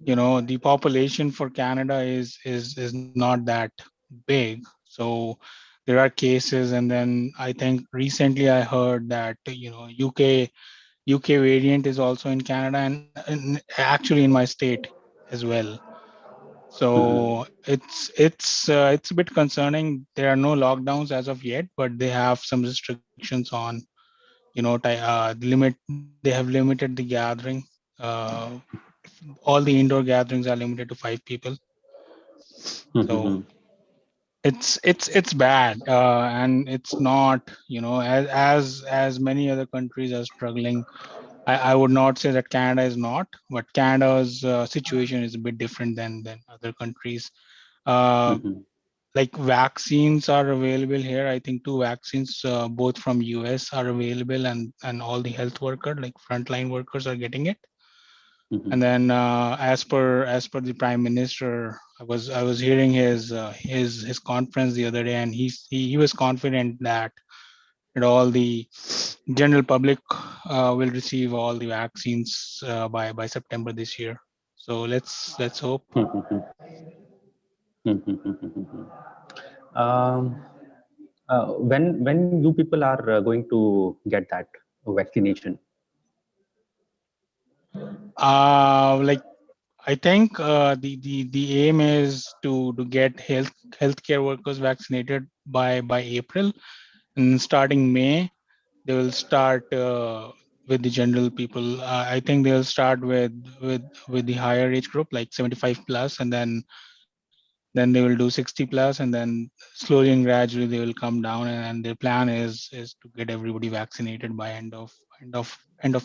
the population for Canada is not that big. So there are cases, and then I think recently I heard that UK variant is also in Canada, and actually in my state as well. Mhm. So it's a bit concerning. There are no lockdowns as of yet, but they have some restrictions on the limit. They have limited the gathering. Uh, all the indoor gatherings are limited to 5 people. So Mhm. it's bad, and it's not, as many other countries are struggling. I would not say that Canada is not, but Canada's situation is a bit different than other countries. Uh, Mhm. like vaccines are available here. I think two vaccines, both from US, are available, and all the health worker, like frontline workers, are getting it. And Mhm. then, as per the prime minister, I was hearing his conference the other day, and he was confident that all the general public will receive all the vaccines by September this year. So let's hope. Mhm. Mhm. Um, when you people are going to get that vaccination? Like, I think the aim is to get healthcare workers vaccinated by April, and starting May they will start with the general people. I think they'll start with the higher age group, like 75 plus, and then they will do 60 plus, and then slowly and gradually they will come down. And their plan is to get everybody vaccinated by end of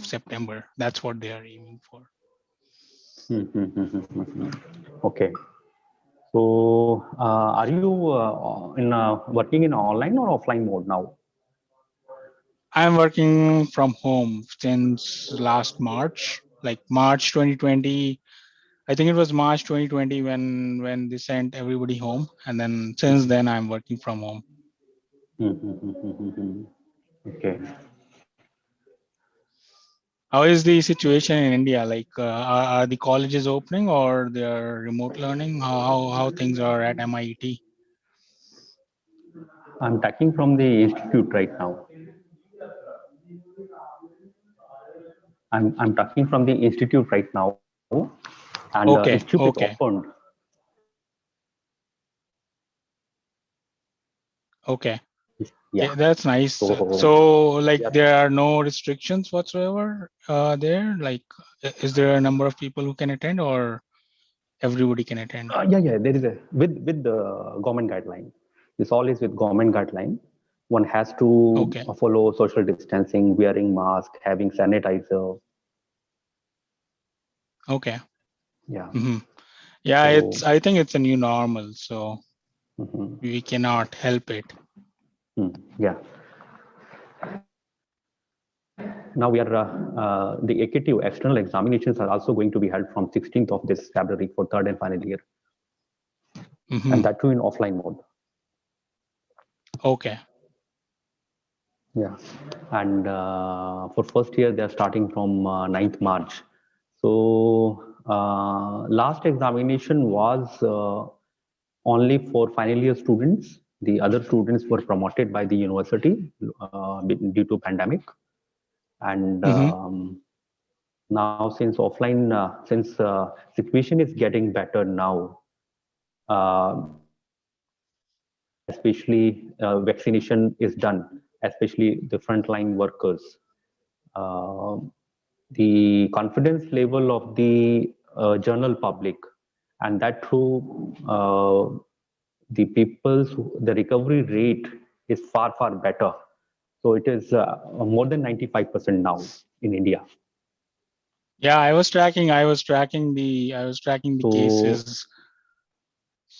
September. That's what they are aiming for. Mhm. Okay. So, are you in working in online or offline mode now? I'm working from home since last March, like March 2020. I think it was March 2020 when they sent everybody home, and then since then I'm working from home. Mhm. Okay. How is the situation in India? Like, are the colleges opening or they are remote learning? How things are at MIT? I'm talking from the institute right now. I'm talking from the institute right now, and institute is Okay, opened. okay, okay. Yeah. That's nice. So So, we like, are. there are no restrictions whatsoever there. Like, is there a number of people who can attend, or everybody can attend? Yeah. There is a with the government guideline. This all is with government guideline. One has to Okay, follow social distancing, wearing mask, having sanitizer. okay. Yeah. Hmm. Yeah, So I think it's a new normal, so mhm. we cannot help it. Yeah. Now we are the AKTU external examinations are also going to be held from 16th of this February for third and final year, Hmm. and that too in offline mode. Okay, Yeah, and for first year they're starting from 9th March. So last examination was only for final year students. The other students were promoted by the university due to pandemic, and hmm, now since offline, since situation is getting better now, especially vaccination is done, especially the frontline workers. Uh, the confidence level of the general public, and that through the people's the recovery rate is far better. So it is more than 95% now in India. yeah. I was tracking the So cases,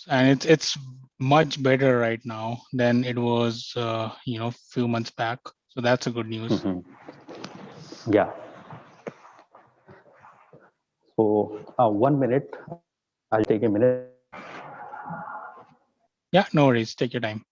and it's much better right now than it was, few months back. So that's a good news. mhm, yeah. So 1 minute, I'll take a minute. Yeah, no worries. Take your time.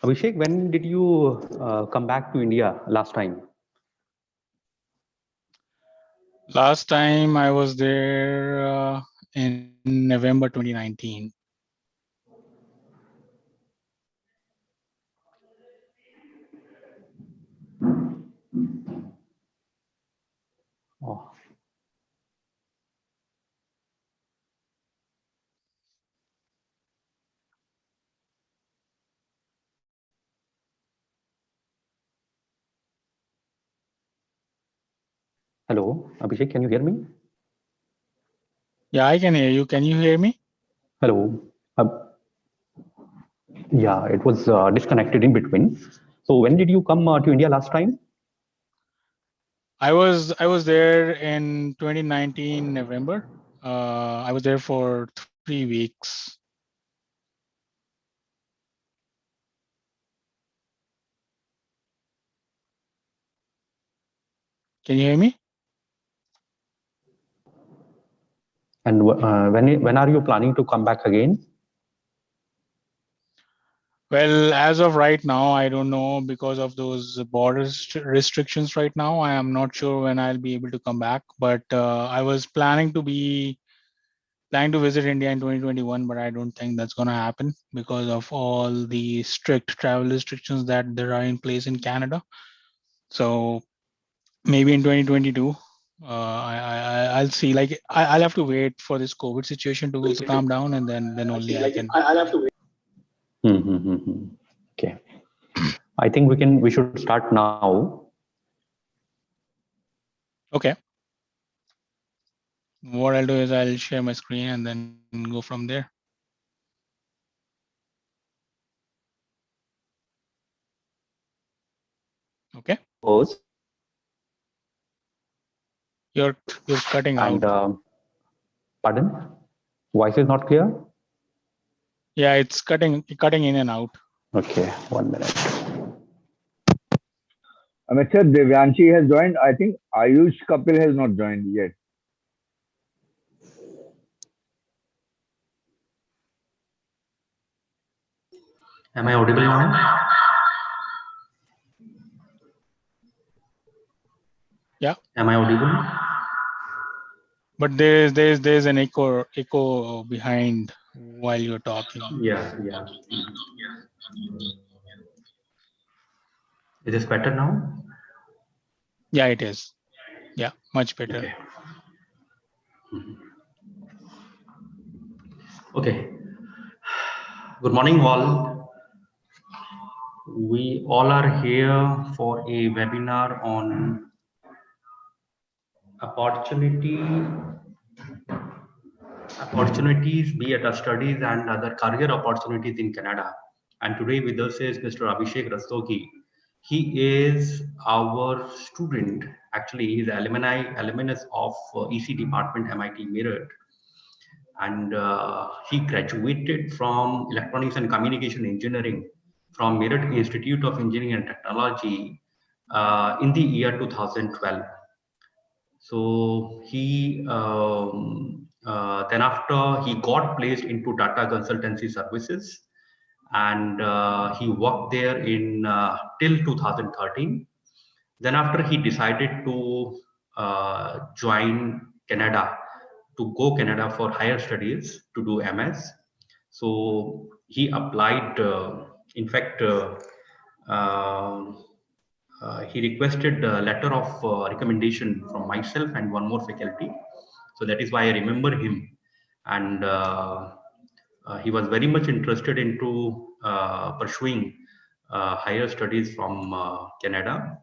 Abhishek, when did you come back to India last time? Last time I was there in November 2019. Oh. Hello, Abhishek, can you hear me? Yeah, I can hear you. Can you hear me? Hello. Yeah, it was disconnected in between. So when did you come to India last time? I was there in 2019 November. I was there for 3 weeks. Can you hear me? And when are you planning to come back again? Well, as of right now, I don't know because of those border restrictions right now. I am not sure when I'll be able to come back, but I was planning to visit India in 2021, but I don't think that's going to happen because of all the strict travel restrictions that there are in place in Canada. So maybe in 2022, I'll see. Like I'll have to wait for this COVID situation to calm down, and then only I can. I'll have to wait. Okay. I think we should start now. Okay. What I'll do is I'll share my screen and then go from there. Okay. You're cutting out. Pardon? Voice is not clear? Yeah, it's cutting in and out. Okay, 1 minute. Amit sir, Devyanshi has joined. I think Ayush Kapil has not joined yet. Am I audible now? Yeah. Am I audible? But there's an echo behind while you're talking. Yeah. Is this better now? Yeah, it is. Yeah, much better. Okay. Okay. Good morning, all. We all are here for a webinar on opportunities, be it studies and other career opportunities in Canada. And today with us is Mr. Abhishek Rastogi. He is our student. Actually, he's alumnus of EC department, MIT Meerut. And he graduated from Electronics and Communication Engineering from Meerut Institute of Engineering and Technology in the year 2012. So he then after he got placed into Tata Consultancy Services, and he worked there in till 2013. Then after he decided to join Canada, to go Canada for higher studies to do MS. So he applied In fact, he requested a letter of recommendation from myself and one more faculty. So that is why I remember him. And he was very much interested into pursuing higher studies from Canada.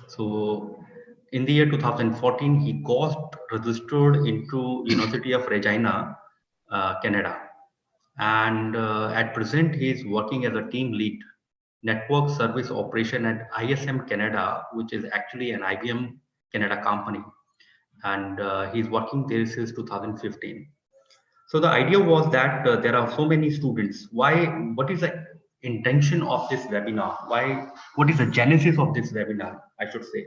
So in the year 2014, he got registered into University of Regina, Canada. And at present, he is working as a team lead, network service operation at ISM Canada, which is actually an IBM Canada company. And he's working there since 2015. So the idea was that there are so many students. What is the intention of this webinar? What is the genesis of this webinar, I should say?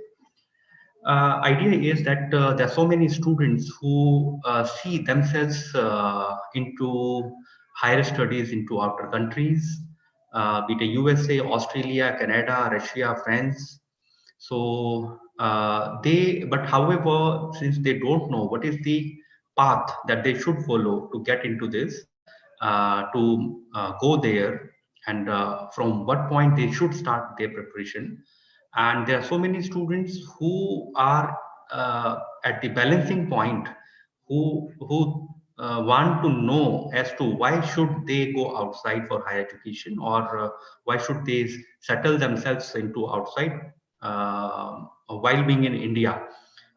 Idea is that there are so many students who see themselves into higher studies into outer countries, be it USA, Australia, Canada, Russia, France. So but however, since they don't know what is the path that they should follow to get into this, to go there, and from what point they should start their preparation. And there are so many students who are at the balancing point, who want to know as to why should they go outside for higher education, or why should they settle themselves into outside while being in India,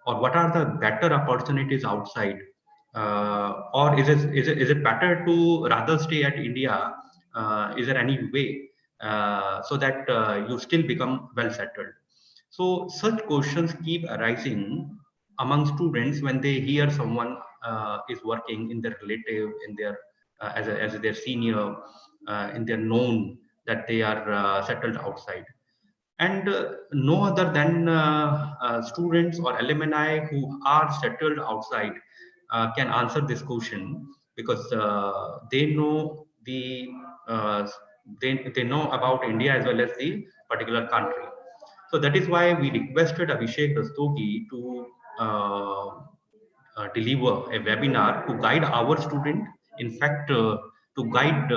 or what are the better opportunities outside, or is it better to rather stay at India? Is there any way so that you still become well settled? So such questions keep arising among students when they hear someone is working in their relative, in their as their senior, in their known, that they are settled outside. And no other than students or alumni who are settled outside can answer this question, because they know uh, they know about India as well as the particular country. So that is why we requested Abhishek Rastogi to deliver a webinar to guide our student. In fact, to guide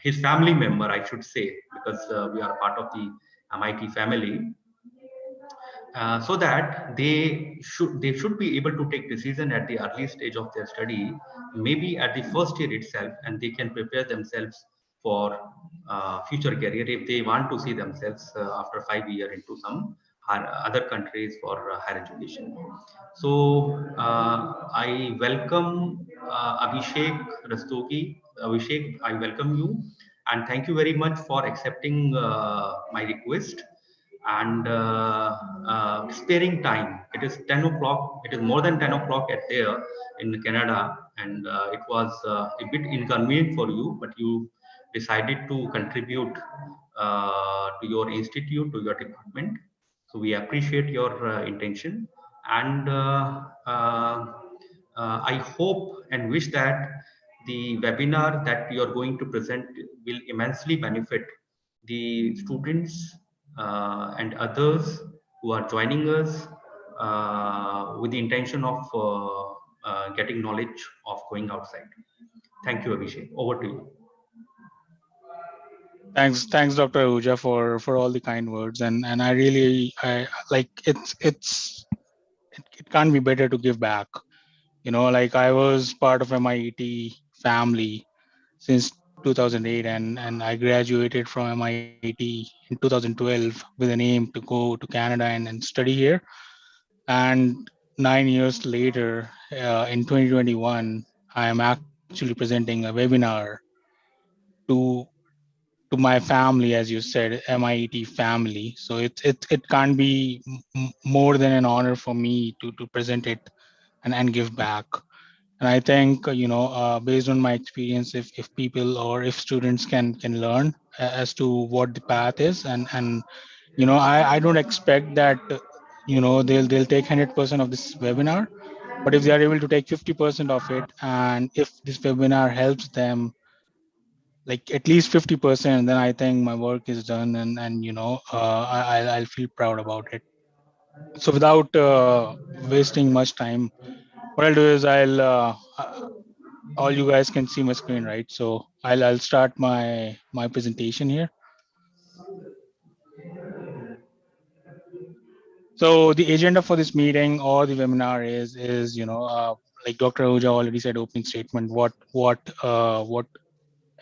his family member, I should say, because we are part of the MIT family, so that they should be able to take decision at the early stage of their study, maybe at the first year itself, and they can prepare themselves for future career if they want to see themselves after 5 years into some other countries for higher education. So I welcome Abhishek Rastogi. Abhishek, I welcome you, and thank you very much for accepting my request and sparing time. It is 10 o'clock. It is more than 10 o'clock at there in Canada, and it was a bit inconvenient for you, but you decided to contribute to your institute, to your department. So we appreciate your intention, and I hope and wish that the webinar that you are going to present will immensely benefit the students and others who are joining us with the intention of getting knowledge of going outside. Thank you, Abhishek. Over to you. Thanks, Dr. Ahuja, for all the kind words, and I really I like it can't be better to give back. Like I was part of MIT family since 2008, and I graduated from MIT in 2012 with an aim to go to Canada and study here. And 9 years later, in 2021, I am actually presenting a webinar to to my family, as you said, MIT family. So it can't be more than an honor for me to present it and give back. And I think based on my experience, if people or if students can learn as to what the path is, and I don't expect that they'll take 100% of this webinar, but if they are able to take 50% of it, and if this webinar helps them like at least 50%, then I think my work is done, and I'll feel proud about it. So without wasting much time, what I'll do is all you guys can see my screen, right? So I'll start my presentation here. So the agenda for this meeting or the webinar is like Dr. Ahuja already said opening statement, what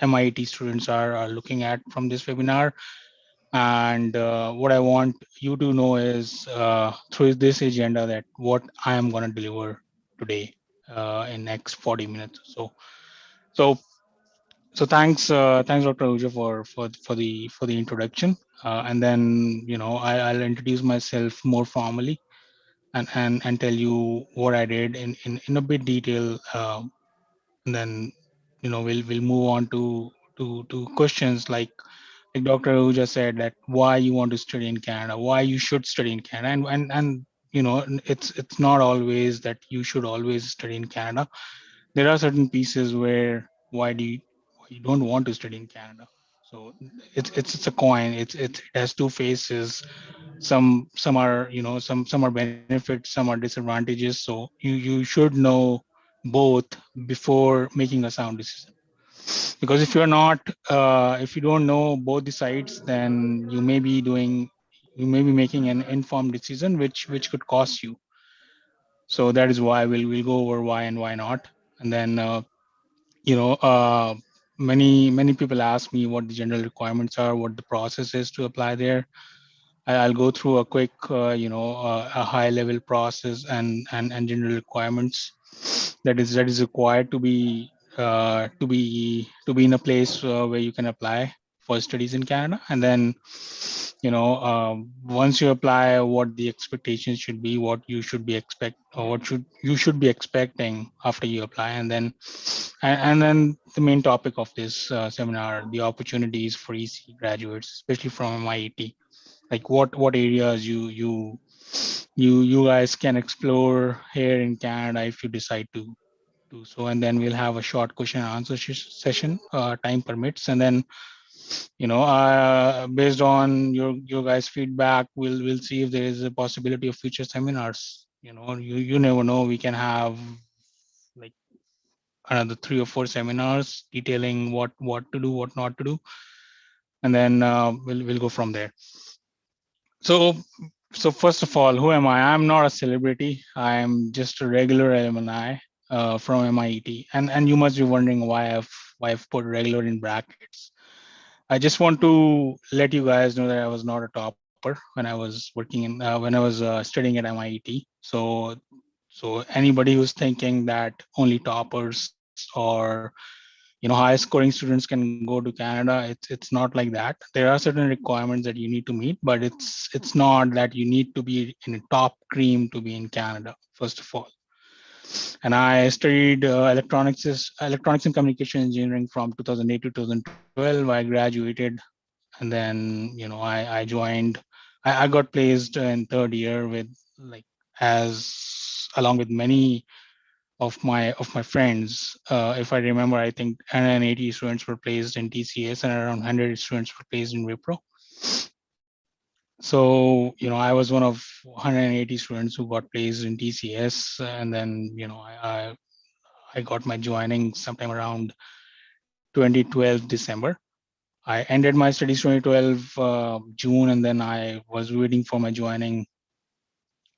MIT students are looking at from this webinar. And what I want you to know is through this agenda that what I am going to deliver today in next 40 minutes. So thanks Dr. Ahuja for the introduction. And then I'll introduce myself more formally and tell you what I did in a bit detail. And then we'll move on to questions like Dr. Ahuja said, that why you want to study in Canada, why you should study in Canada, and it's not always that you should always study in Canada. There are certain pieces where why you don't want to study in Canada. So it's a coin. It has two faces. Some are some are benefits, some are disadvantages. So you should know both before making a sound decision. Because if you don't know both the sides, then you may be making an informed decision which could cost you. So that is why we'll go over why and why not. And then you know uh, many people ask me what the general requirements are, what the process is to apply there. I'll go through a quick a high level process and general requirements that is required to be in a place where you can apply for studies in Canada. And then once you apply, what the expectations should be, what you should be you should be expecting after you apply. And then the main topic of this seminar, the opportunities for EC graduates, especially from MIT, like what areas you guys can explore here in Canada if you decide to do so. And then we'll have a short question and answer session, time permits. And then based on your guys feedback, we'll see if there is a possibility of future seminars. You never know, we can have like another 3 or 4 seminars detailing what to do, what not to do. And then we'll go from there. So first of all, who am I? I'm not a celebrity. I'm just a regular alumni from MIT. And you must be wondering why I've put regular in brackets. I just want to let you guys know that I was not a topper when I was working in when I was studying at MIT. So anybody who's thinking that only toppers or high scoring students can go to Canada, it's not like that. There are certain requirements that you need to meet, but it's not that you need to be in a top cream to be in Canada, first of all. And I studied electronics and communication engineering from 2008 to 2012. I graduated, and then I joined. I got placed in third year with like as along with many of my friends. If I remember, I think 180 students were placed in TCS and around 100 students were placed in Wipro. So I was one of 180 students who got placed in TCS. And then I got my joining sometime around 2012 December. I ended my studies 2012 June, and then I was waiting for my joining.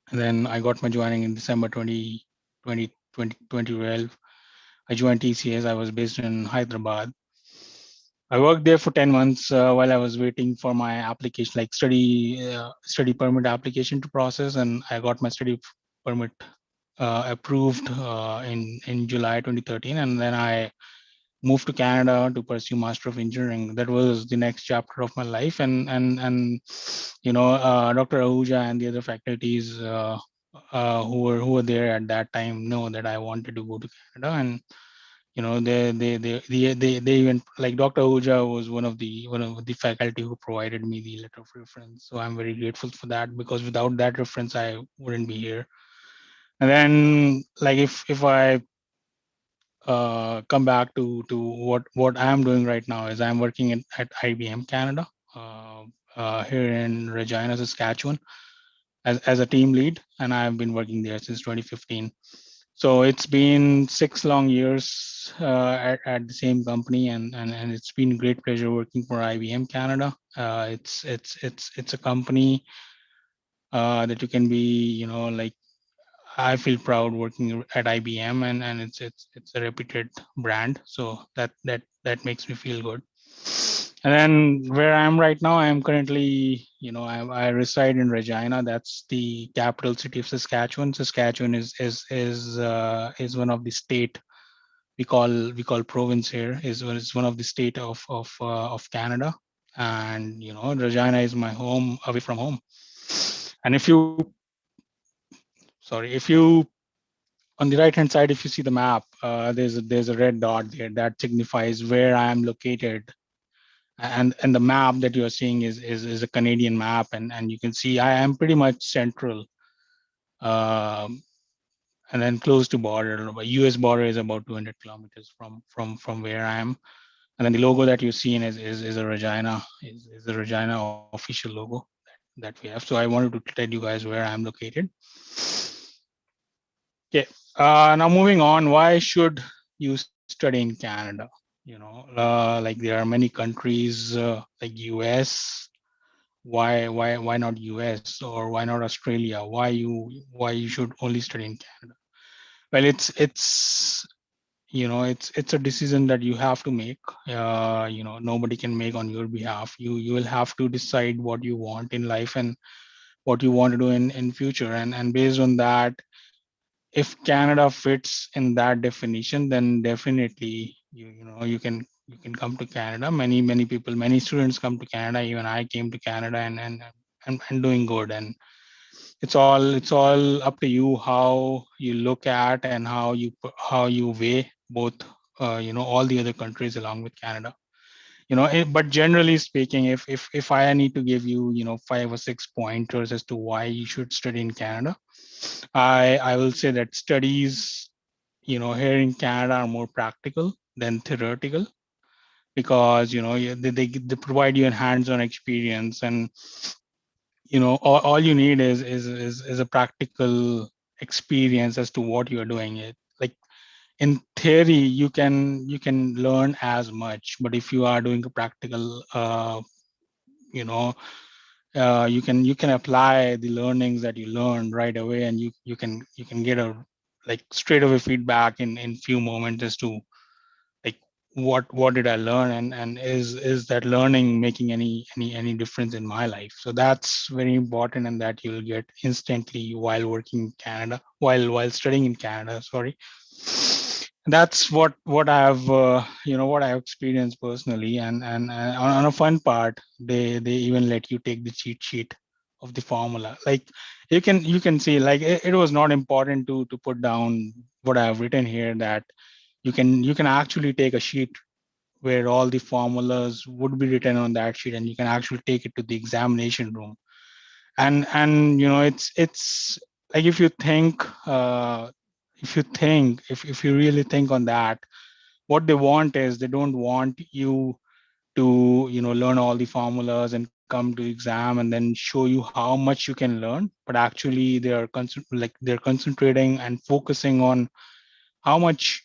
And then I got my joining in December 2012. I joined TCS. I was based in Hyderabad. I worked there for 10 months while I was waiting for my application, like study permit application to process, and I got my study permit approved in July 2013, and then I moved to Canada to pursue Master of Engineering. That was the next chapter of my life, and Dr. Ahuja and the other faculties who were there at that time know that I wanted to go to Canada. And they even, like, Dr. Ahuja was one of the faculty who provided me the letter of reference. So I'm very grateful for that, because without that reference I wouldn't be here. And then, like, if I come back to what I'm doing right now, is I'm working at IBM Canada here in Regina, Saskatchewan, as a team lead, and I've been working there since 2015. So it's been 6 long years at the same company, and it's been a great pleasure working for IBM Canada. It's a company that you can be, like, I feel proud working at IBM, and it's a reputed brand, so that makes me feel good. And then where I am right now, I am currently, I reside in Regina. That's the capital city of Saskatchewan. Saskatchewan is one of the state we call province here. Is one of the state of Canada, and Regina is my home away from home. And if you on the right hand side, if you see the map, there's a red dot there that signifies where I am located, and the map that you're seeing is a Canadian map, and you can see I am pretty much central, um, and then close to border. The US border is about 200 kilometers from where I am, and then the logo that you're seeing is a Regina is the Regina official logo that we have. So I wanted to tell you guys where I'm located. Okay. Now moving on, why should you study in Canada? Like there are many countries like US. Why not US, or why not Australia? Why you should only study in Canada? Well, it's a decision that you have to make. Nobody can make on your behalf. You will have to decide what you want in life and what you want to do in future, and based on that, if Canada fits in that definition, then definitely you can come to Canada. Many people, many students come to Canada. Even I came to Canada, and doing good. And it's all up to you how you look at and how you weigh both all the other countries along with Canada. But generally speaking, if I need to give you 5 or 6 pointers as to why you should study in Canada, I will say that studies here in Canada are more practical than theoretical, because they provide you a hands-on experience, and all you need is a practical experience as to what you're doing. It like, in theory, you can learn as much, but if you are doing a practical, you know you can apply the learnings that you learned right away, and you can get a like straight away feedback in few moments as to, like, what did I learn, and is that learning making any difference in my life. So that's very important, and that you'll get instantly while working in Canada, while studying in Canada, sorry. That's what I've experienced personally. And on a fun part, they even let you take the cheat sheet of the formula. Like, you can see, like, it was not important to put down what I've written here, that you can actually take a sheet where all the formulas would be written on that sheet, and you can actually take it to the examination room. And it's like, if you really think on that, what they want is, they don't want you to learn all the formulas and come to exam and then show you how much you can learn, but actually they're concentrating and focusing on how much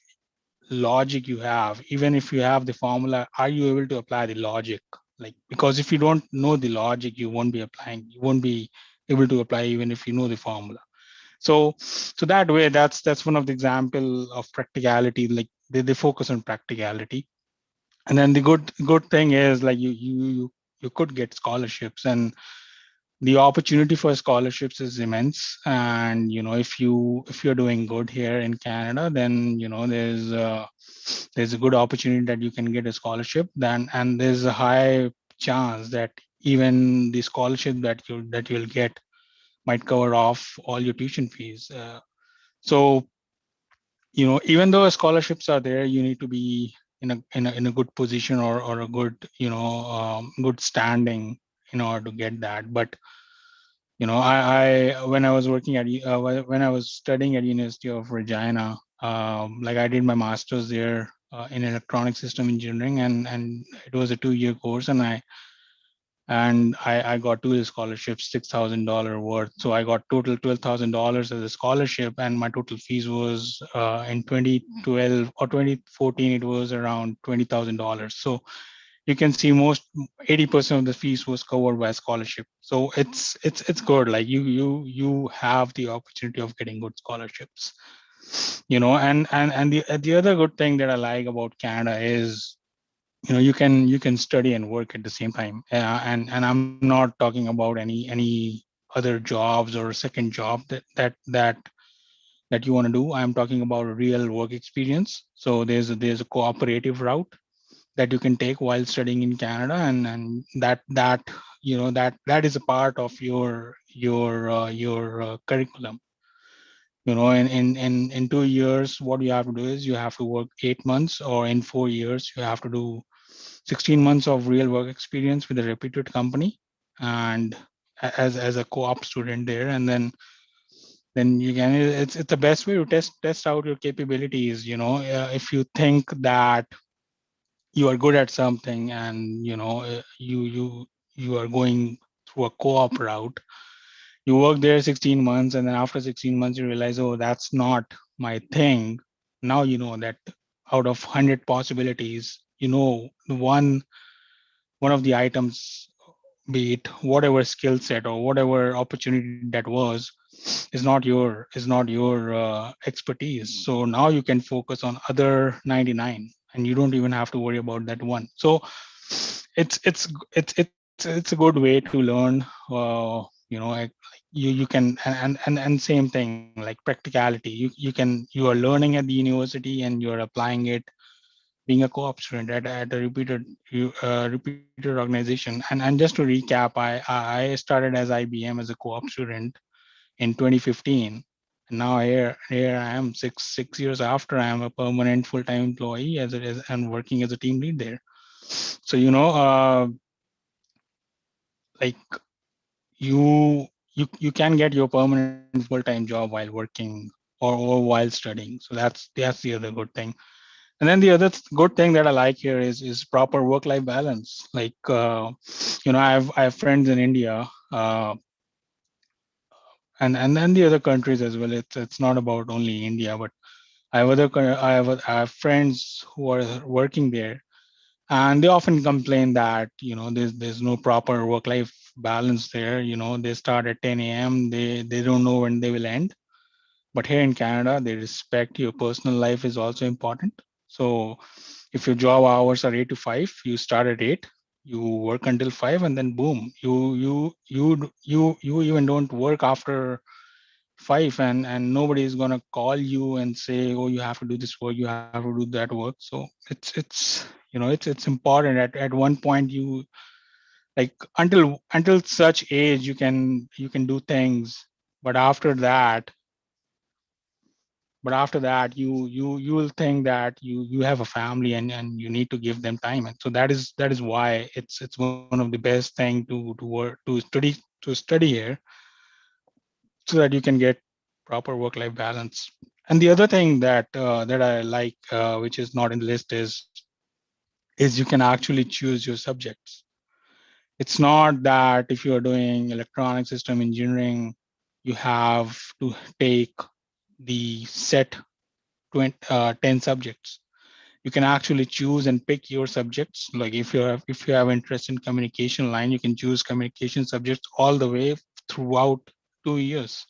logic you have. Even if you have the formula, are you able to apply the logic? Like, because if you don't know the logic, you won't be able to apply even if you know the formula. So that way, that's one of the example of practicality. Like, they focus on practicality. And then the good thing is, like, you could get scholarships, and the opportunity for scholarships is immense. And if you're doing good here in Canada, then there's a good opportunity that you can get a scholarship. And there's a high chance that even the scholarship that you'll get might cover off all your tuition fees. So even though scholarships are there, you need to be in a good position, or a good good standing in order to get that. But I when I was working at when I was studying at University of Regina, like, I did my master's there in electronic system engineering, and it was a 2-year course, and and I got two scholarships, $6,000 worth. So I got total $12,000 as a scholarship, and my total fees was in 2012 or 2014 it was around $20,000. So you can see most 80% of the fees was covered by scholarship. So it's good. Like you have the opportunity of getting good scholarships, and the other good thing that I like about Canada is you can study and work at the same time, and I'm not talking about any other jobs or second job that you want to do. I'm talking about a real work experience. So there's a cooperative route that you can take while studying in Canada, and that is a part of your curriculum. In 2 years, what you have to do is you have to work 8 months, or in 4 years you have to do 16 months of real work experience with a reputed company, and as a co-op student there, and then you can, it's the best way to test out your capabilities. If you think that you are good at something, and you are going through a co-op route, you work there 16 months, and then after 16 months you realize, oh, that's not my thing. Now you know that out of 100 possibilities, one of the items, be it whatever skill set or whatever opportunity that was, is not your expertise. So now you can focus on other 99, and you don't even have to worry about that one. So it's a good way to learn. You can, and same thing, like practicality. You are learning at the university and you're applying it being a co-op student at a repeated organization. And just to recap, I started as IBM as a co-op student in 2015, and now here I am, six years after. I am a permanent full-time employee as it is, and working as a team lead there. So like you can get your permanent full-time job while working, or while studying. So that's the other good thing. And then the other good thing that I like here is proper work-life balance. Like I have friends in India, and then the other countries as well. It's not about only India, but I have friends who are working there, and they often complain that there's no proper work-life balance there. They start at 10 a.m. They don't know when they will end. But here in Canada, they respect your personal life is also important. So if your job hours are 8 to 5, you start at 8, you work until 5, and then boom, you even don't work after 5, and nobody is gonna call you and say, oh, you have to do this work, you have to do that work. So it's important. At one point, you like, until such age, you can do things, but after that you will think that you have a family, and you need to give them time. And so that is why it's one of the best thing to work to study here, so that you can get proper work-life balance. And the other thing that I like, which is not in the list, is you can actually choose your subjects. It's not that if you are doing electronic system engineering, you have to take the set 10 subjects. You can actually choose and pick your subjects. Like if you have interest in communication line, you can choose communication subjects all the way throughout 2 years.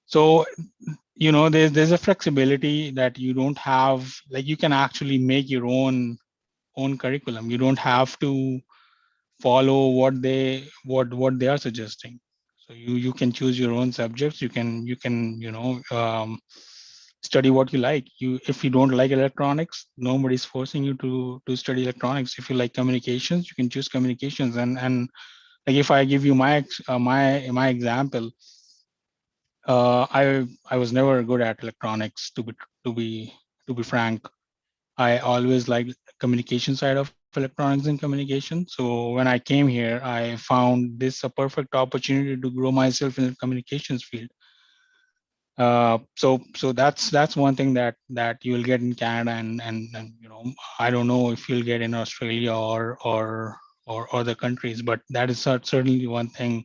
So there's a flexibility that you don't have. Like, you can actually make your own curriculum. You don't have to follow what they are suggesting. So you can choose your own subjects. You can study what you like. If you don't like electronics, nobody's forcing you to study electronics. If you like communications, you can choose communications. And like, if I give you my example, I was never good at electronics, to be to be frank. I always liked communication side of electronics and communication. So when I came here, I found this a perfect opportunity to grow myself in the communications field. So that's one thing that you will get in Canada, and I don't know if you'll get in Australia or or other countries, but that is certainly one thing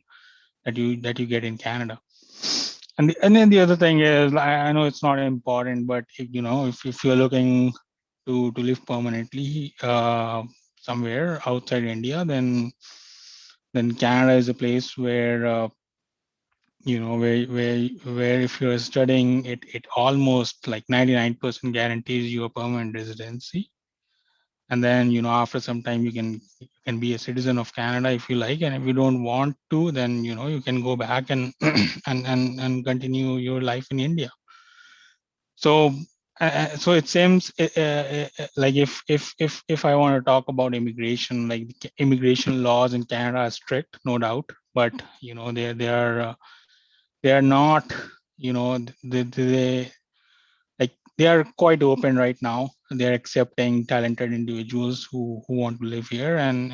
that you get in Canada. And then the other thing is, I know it's not important, but if you're looking to live permanently somewhere outside India, then Canada is a place where where if you're studying, it almost like 99% guarantees you a permanent residency. And then after some time you can be a citizen of Canada if you like, and if you don't want to, then you can go back and and continue your life in India. So so it seems like if I want to talk about immigration, like the immigration laws in Canada are strict, no doubt, but they are not, they like they are quite open right now. They're accepting talented individuals who want to live here, and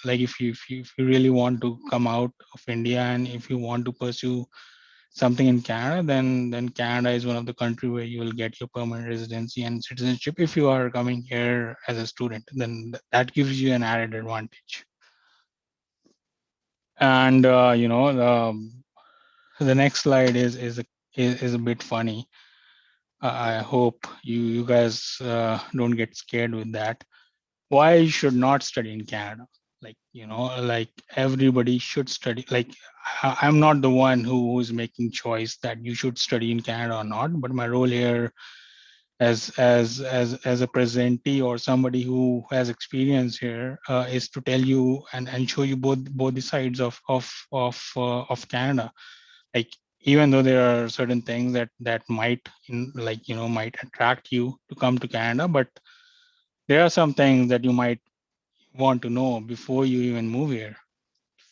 like if you really want to come out of India, and if you want to pursue something in Canada, then Canada is one of the country where you will get your permanent residency and citizenship. If you are coming here as a student, then that gives you an added advantage. And the next slide is a bit funny. I hope you guys don't get scared with that. Why you should not study in Canada? Like like everybody should study. Like I'm not the one who's making choice that you should study in Canada or not. But my role here as a presentee or somebody who has experience here is to tell you and show you both the sides of Canada. Like even though there are certain things that might might attract you to come to Canada, but there are some things that you might want to know before you even move here.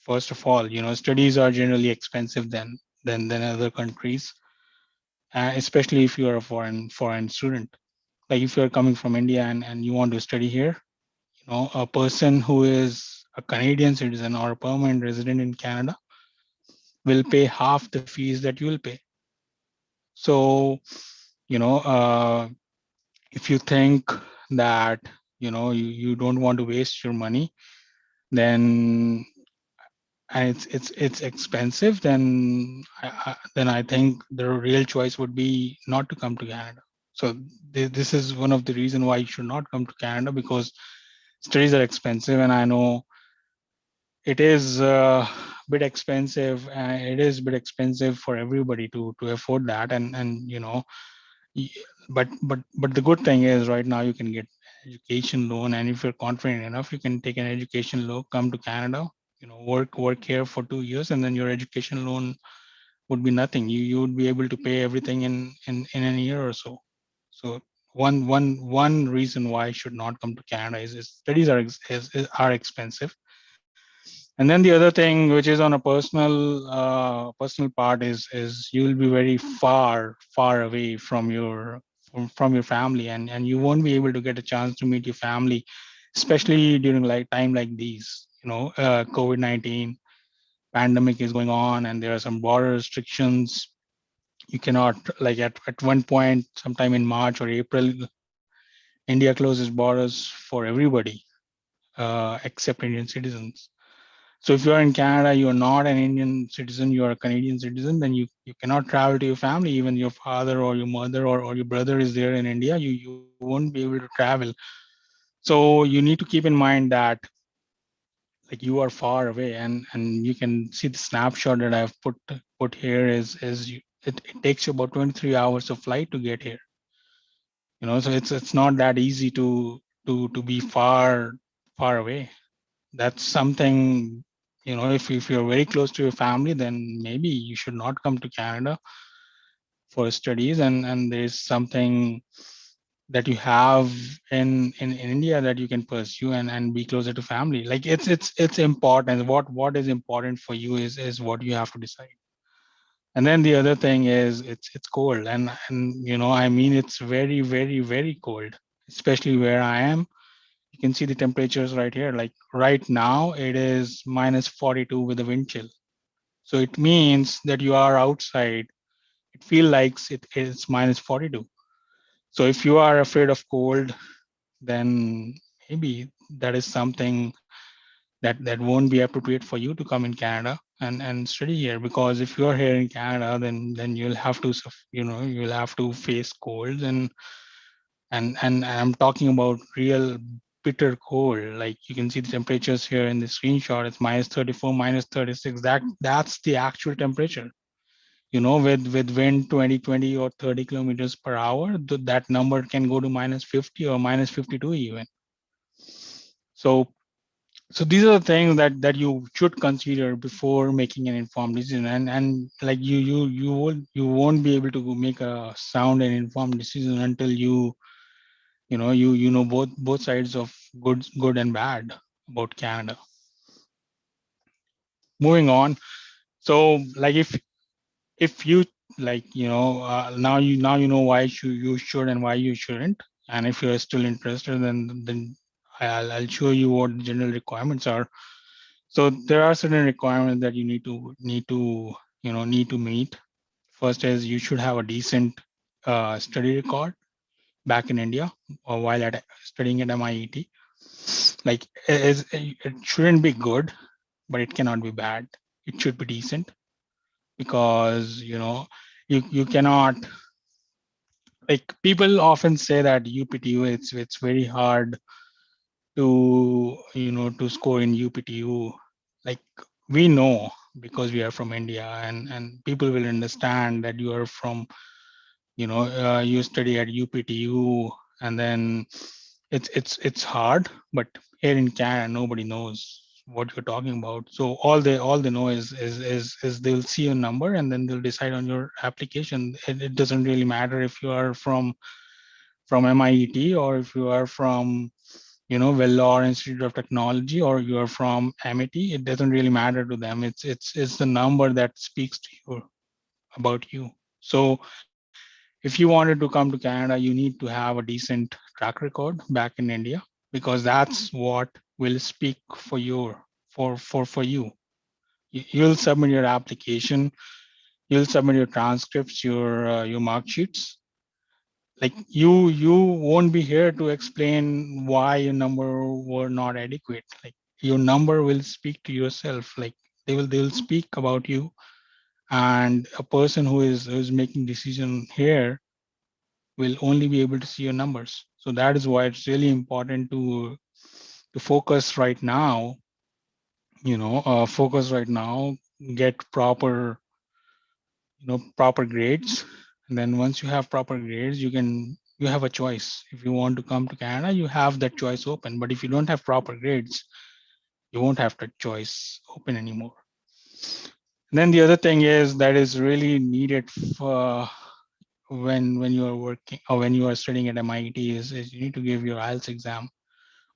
First of all, studies are generally expensive than other countries, especially if you are a foreign student. Like if you're coming from India and you want to study here, a person who is a Canadian citizen or a permanent resident in Canada will pay half the fees that you will pay. So, if you think that you don't want to waste your money, then and it's expensive, then I think the real choice would be not to come to Canada. So this is one of the reason why you should not come to Canada, because studies are expensive, and I know it is a bit expensive. It is a bit expensive for everybody to afford that, and y- but the good thing is right now you can get education loan, and if you're confident enough, you can take an education loan, come to Canada, work here for 2 years, and then your education loan would be nothing. You would be able to pay everything in a year or so. So one reason why I should not come to Canada is studies are expensive. And then the other thing, which is on a personal part, is you will be very far away from your family, and you won't be able to get a chance to meet your family, especially during like time like these. COVID-19 pandemic is going on, and there are some border restrictions. You cannot, like at one point, sometime in March or April, India closes borders for everybody except Indian citizens. So if you are in Canada, you are not an Indian citizen, you are a Canadian citizen, then you cannot travel to your family. Even your father or your mother or your brother is there in India, you won't be able to travel. So you need to keep in mind that like you are far away, and you can see the snapshot that I've put here is it takes you about 23 hours of flight to get here. So it's not that easy to be far away. That's something, if you're very close to your family, then maybe you should not come to Canada for studies, and there's something that you have in India that you can pursue and be closer to family. Like it's important. What is important for you is what you have to decide. And then the other thing is it's cold, and I mean it's very cold, especially where I am. You can see the temperatures right here. Like right now, it is minus 42 with a wind chill. So it means that you are outside. It feels like it is minus 42. So if you are afraid of cold, then maybe that is something that won't be appropriate for you to come in Canada and study here, because if you're here in Canada, then you'll have to you'll have to face colds and I'm talking about real bitter cold. Like you can see the temperatures here in the screenshot. It's -34, -36. That's the actual temperature. With wind 20 or 30 kilometers per hour, that number can go to -50 or -52 even. So these are the things that you should consider before making an informed decision. And like you won't be able to make a sound and informed decision until you know both sides of good and bad about Canada. Moving on. So like if you like now you know why you should and why you shouldn't. And if you're still interested, then I'll show you what the general requirements are. So there are certain requirements that you need to meet. First is you should have a decent study record back in India or while studying at MIET. Like it shouldn't be good, but it cannot be bad. It should be decent, because you cannot, like, people often say that UPTU, it's very hard to score in UPTU. Like, we know, because we are from India, and people will understand that you are from, you study at UPTU, and then it's hard. But here in Canada, nobody knows what you're talking about. So all they know is they'll see a number and then they'll decide on your application. It doesn't really matter if you are from MIET, or if you are from Vellore Institute of Technology, or you are from MIT. It doesn't really matter to them. It's the number that speaks to you about you. So if you wanted to come to Canada, you need to have a decent track record back in India, because that's what will speak for you. You'll submit your application, you'll submit your transcripts, your mark sheets. Like, you won't be here to explain why your number were not adequate. Like, your number will speak to yourself. Like, they will speak about you, and a person who is making decision here will only be able to see your numbers. So that is why it's really important to focus right now. Focus right now, get proper grades, and then once you have proper grades, you have a choice. If you want to come to Canada, you have that choice open. But if you don't have proper grades, you won't have that choice open anymore. And then the other thing is that is really needed for when you are working or when you are studying at MIT is you need to give your IELTS exam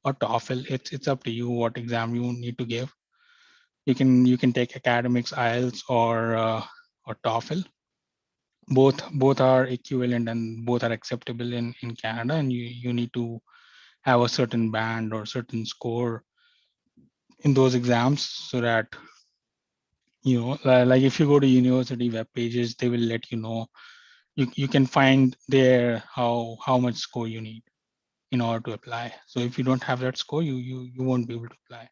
or TOEFL. It's up to you what exam you need to give. You can take academics, IELTS, or TOEFL. Both are equivalent and both are acceptable in Canada, and you need to have a certain band or certain score in those exams, so that like if you go to university web pages, they will let you know. You can find there how much score you need in order to apply. So if you don't have that score, you won't be able to apply.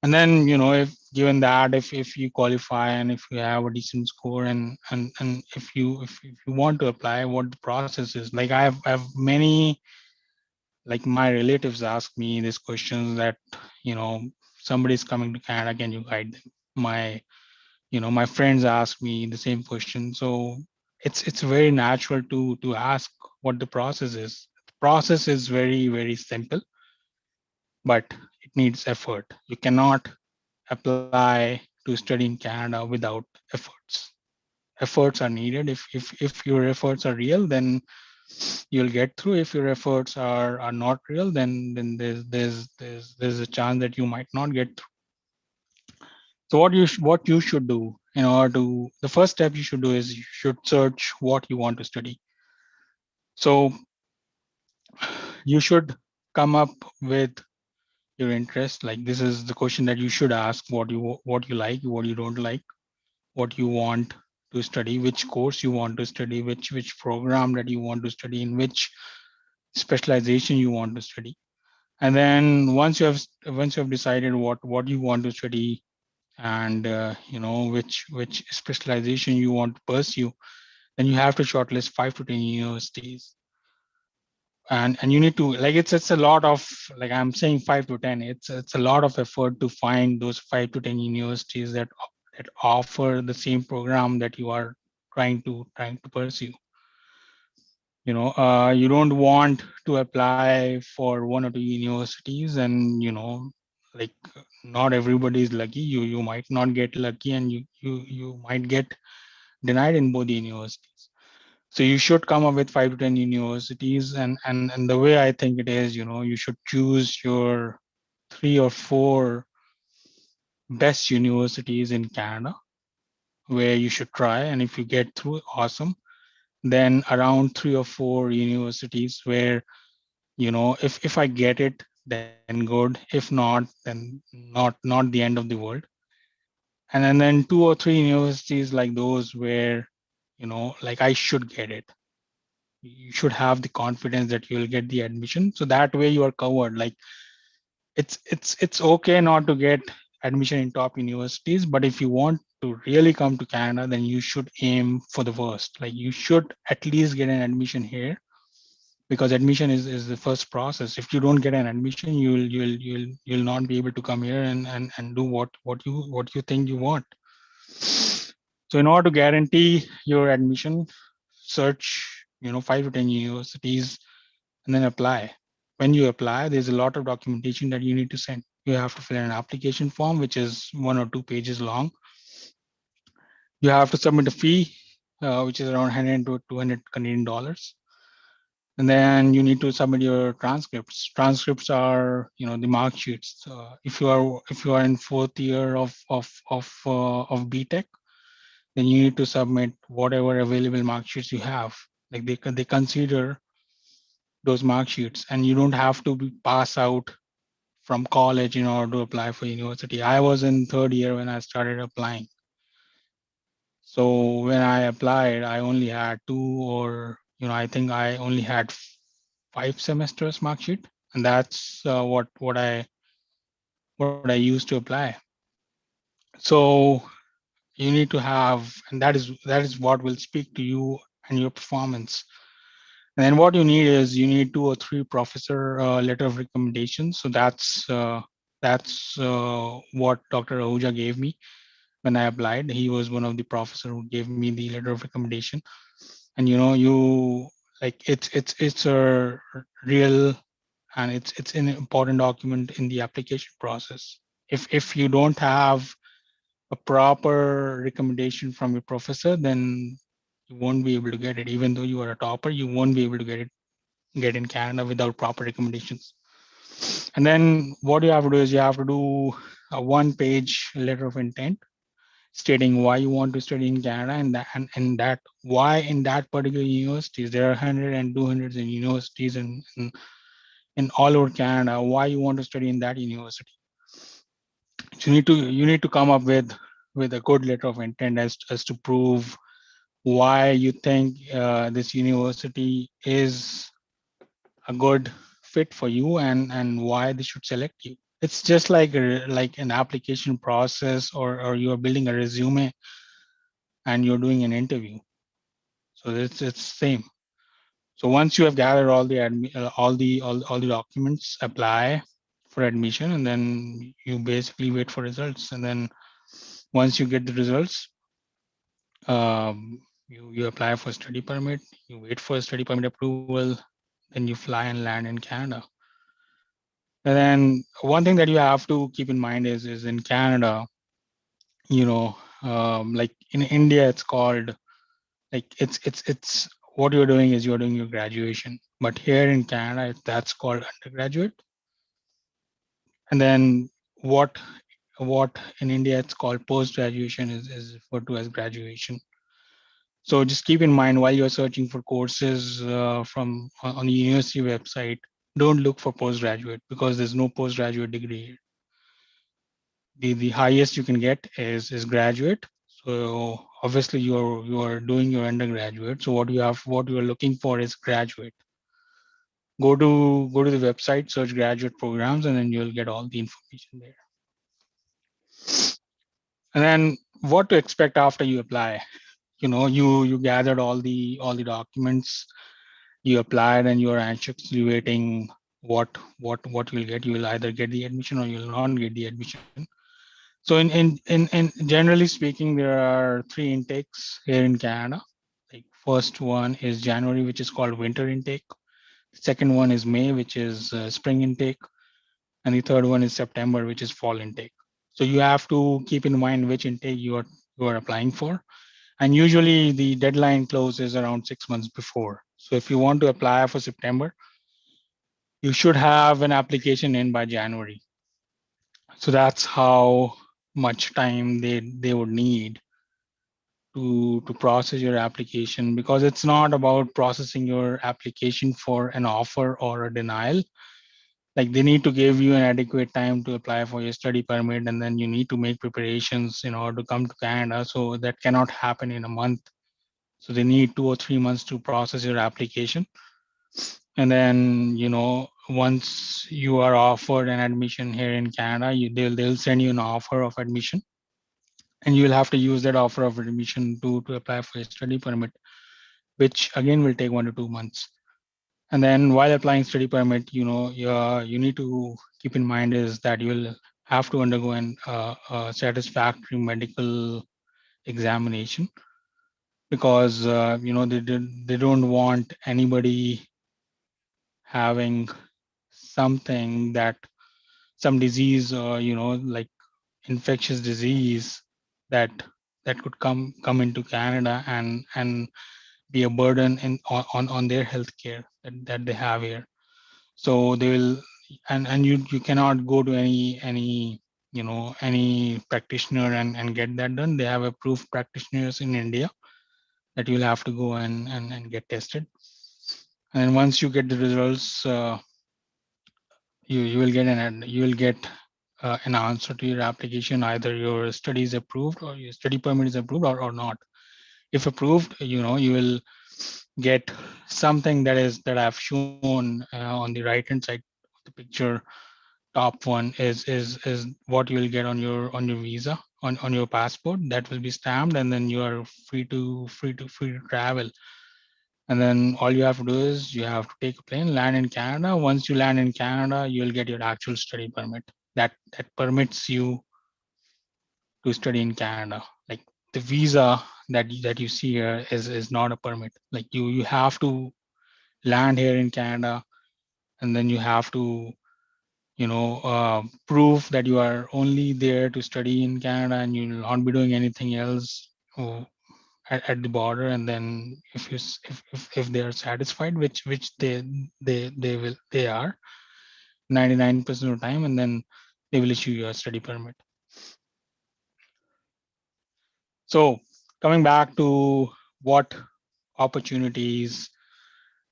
And then if given that, if you qualify and if you have a decent score, and if you want to apply, what the process is like. I have many, like, my relatives ask me these questions that somebody's coming to Canada, can you guide them? My friends ask me the same question. So it's very natural to ask what the process is. The process is very, very simple, but it needs effort. You cannot apply to study in Canada without efforts. Efforts are needed. If your efforts are real, then you'll get through. If your efforts are not real, then there's a chance that you might not get through. So what you should do in order to, the first step you should do is you should search what you want to study. So you should come up with your interest. Like, this is the question that you should ask: what you like, what you don't like, what you want to study, which course you want to study, which program that you want to study, in which specialization you want to study. And then once you have decided what you want to study, and which specialization you want to pursue, then you have to shortlist 5 to 10 universities. And you need to, like, it's a lot of, like, I'm saying 5 to 10, it's a lot of effort to find those 5 to 10 universities that offer the same program that you are trying to pursue. You don't want to apply for 1 or 2 universities, and like, not everybody is lucky. You might not get lucky, and you might get denied in both the universities. So you should come up with 5 to 10 universities, and the way I think it is, you should choose your 3 or 4 best universities in Canada where you should try, and if you get through, awesome. Then around 3 or 4 universities where, if I get it, then good. If not, then not the end of the world. And then 2 or 3 universities like those where, like, I should get it. You should have the confidence that you'll get the admission, so that way you are covered. Like, it's okay not to get admission in top universities, but if you want to really come to Canada, then you should aim for the worst. Like, you should at least get an admission here, because admission is the first process. If you don't get an admission, you'll not be able to come here and do what you think you want. So in order to guarantee your admission, search 5 to 10 universities and then apply. When you apply, there's a lot of documentation that you need to send. You have to fill in an application form, which is 1 or 2 pages long. You have to submit a fee, which is around 100 to 200 Canadian dollars. And then you need to submit your transcripts. Transcripts are, the mark sheets. If you are in 4th year of BTech, then you need to submit whatever available mark sheets you have. Like, they consider those mark sheets, and you don't have to be pass out from college in order to apply for university. I was in 3rd year when I started applying. So when I applied, I only had 2, or I think I only had 5 semesters mark sheet, and that's what I used to apply. So you need to have, and that is what will speak to you and your performance. And then what you need is, you need 2 or 3 professor letter of recommendations. So that's what Dr. Ahuja gave me when I applied. He was one of the professor who gave me the letter of recommendation. And you, like, it's a real, and it's an important document in the application process. If you don't have a proper recommendation from your professor, then you won't be able to get it. Even though you are a topper, you won't be able to get in Canada without proper recommendations. And then what you have to do is, you have to do a 1-page letter of intent stating why you want to study in Canada, and that why in that particular universities. There are 100 and 200 in universities in all over Canada. Why you want to study in that university? So you need to come up with a good letter of intent as to prove why you think this university is a good fit for you, and why they should select you. It's just like an application process, or you're building a resume and you're doing an interview. So it's same. So once you have gathered all the documents, apply for admission, and then you basically wait for results. And then once you get the results, you apply for study permit, you wait for study permit approval, then you fly and land in Canada. And then one thing that you have to keep in mind is in Canada, like in India, it's called, like, it's what you're doing is you're doing your graduation, but here in Canada, that's called undergraduate. And then what in India it's called post graduation is referred to as graduation. So just keep in mind, while you're searching for courses from on the university website, don't look for postgraduate, because there's no postgraduate degree. The highest you can get is graduate. So obviously you are doing your undergraduate. So what you are looking for is graduate. go to the website, search graduate programs, and then you'll get all the information there. And then what to expect after you apply. You gathered all the documents, you applied, and you're anxiously waiting what you'll get. You will either get the admission or you'll not get the admission. So in generally speaking, there are 3 intakes here in Canada. Like, first one is January, which is called winter intake. Second one is May, which is spring intake. And the third one is September, which is fall intake. So you have to keep in mind which intake you are applying for. And usually the deadline closes around 6 months before. So if you want to apply for September, you should have an application in by January. So that's how much time they would need to process your application, because it's not about processing your application for an offer or a denial. Like, they need to give you an adequate time to apply for your study permit, and then you need to make preparations in order to come to Canada. So that cannot happen in a month. So they need 2 or 3 months to process your application. And then, once you are offered an admission here in Canada, they'll send you an offer of admission, and you will have to use that offer of admission to apply for a study permit, which again will take 1 to 2 months. And then while applying study permit, you need to keep in mind is that you will have to undergo a satisfactory medical examination, because they don't want anybody having some disease, or like infectious disease that could come into Canada and be a burden on their healthcare that they have here. So they will, and you cannot go to any practitioner and get that done. They have approved practitioners in India that you'll have to go and get tested. And once you get the results, you will get an answer to your application. Either your study is approved or your study permit is approved, or not. If approved, you will get something that I've shown on the right hand side of the picture. Top one is what you will get on your visa, on your passport. That will be stamped, and then you are free to travel. And then all you have to do is you have to take a plane, land in Canada. Once you land in Canada, you'll get your actual study permit that permits you to study in Canada. Like, the visa that you see here is not a permit. Like, you have to land here in Canada, and then you have to prove that you are only there to study in Canada, and you'll not be doing anything else at the border. And then if they are satisfied, which they are 99% of the time, and then they will issue you a study permit. So coming back to what opportunities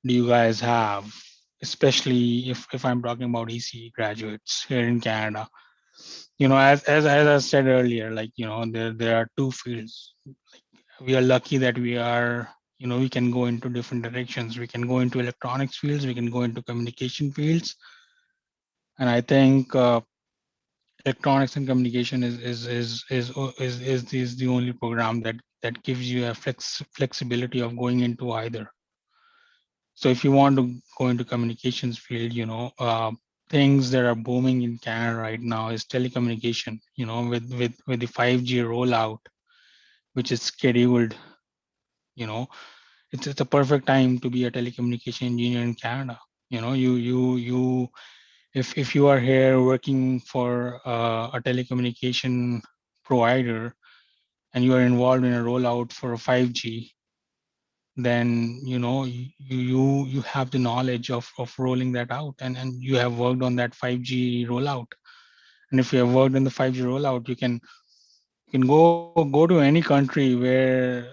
do you guys have, especially if I'm talking about ECE graduates here in Canada? As I said earlier, like, there are 2 fields. Like, we are lucky that we can go into different directions. We can go into electronics fields, we can go into communication fields. And I think electronics and communication is the only program that gives you a flexibility of going into either. So if you want to go into communications field, things that are booming in Canada right now is telecommunication. With the 5G rollout, which is scheduled, it's a perfect time to be a telecommunication engineer in Canada. If you are here working for a telecommunication provider, and you are involved in a rollout for a 5G, then you have the knowledge of rolling that out, and you have worked on that 5G rollout. And if you have worked in the 5G rollout, you can go to any country where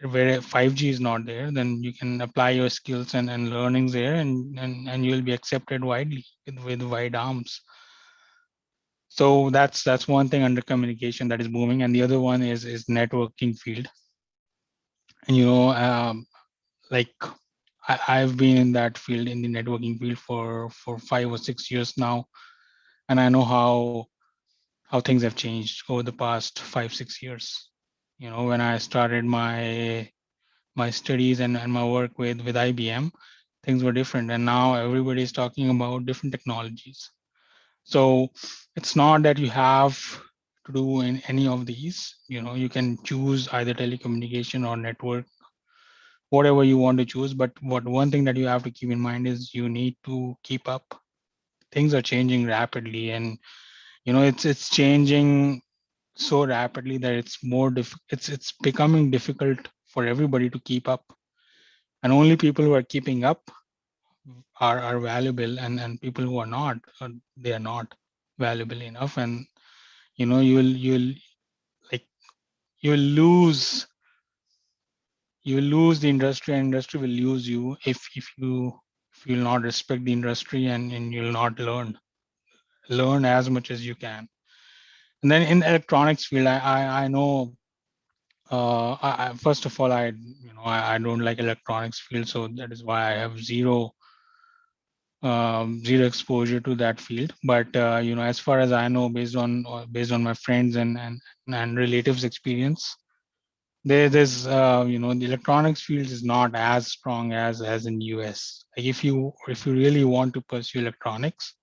5G is not there. Then you can apply your skills and learnings there, and you will be accepted widely with wide arms. So that's one thing under communication that is booming. And the other one is networking field. And like, I've been in that field, in the networking field for 5 or 6 years now, and I know how things have changed over the past 5-6 years. You know, when I started my studies and my work with IBM, things were different, and now everybody is talking about different technologies. So it's not that you have to do in any of these. You know, you can choose either telecommunication or network, whatever you want to choose. But what one thing that you have to keep in mind is you need to keep up. Things are changing rapidly, and you know it's changing so rapidly that it's becoming difficult for everybody to keep up. And only people who are keeping up are valuable, and people who are not, they are not valuable enough. And you know you'll like you'll lose you'll lose the industry, and industry will lose you if you'll not respect the industry, and you'll not learn as much as you can. And then in electronics field, I know, first of all, I don't like electronics field, so that is why I have zero exposure to that field. But you know, as far as I know, based on my friends and relatives experience, there's you know, the electronics field is not as strong as in US. Like if you really want to pursue electronics,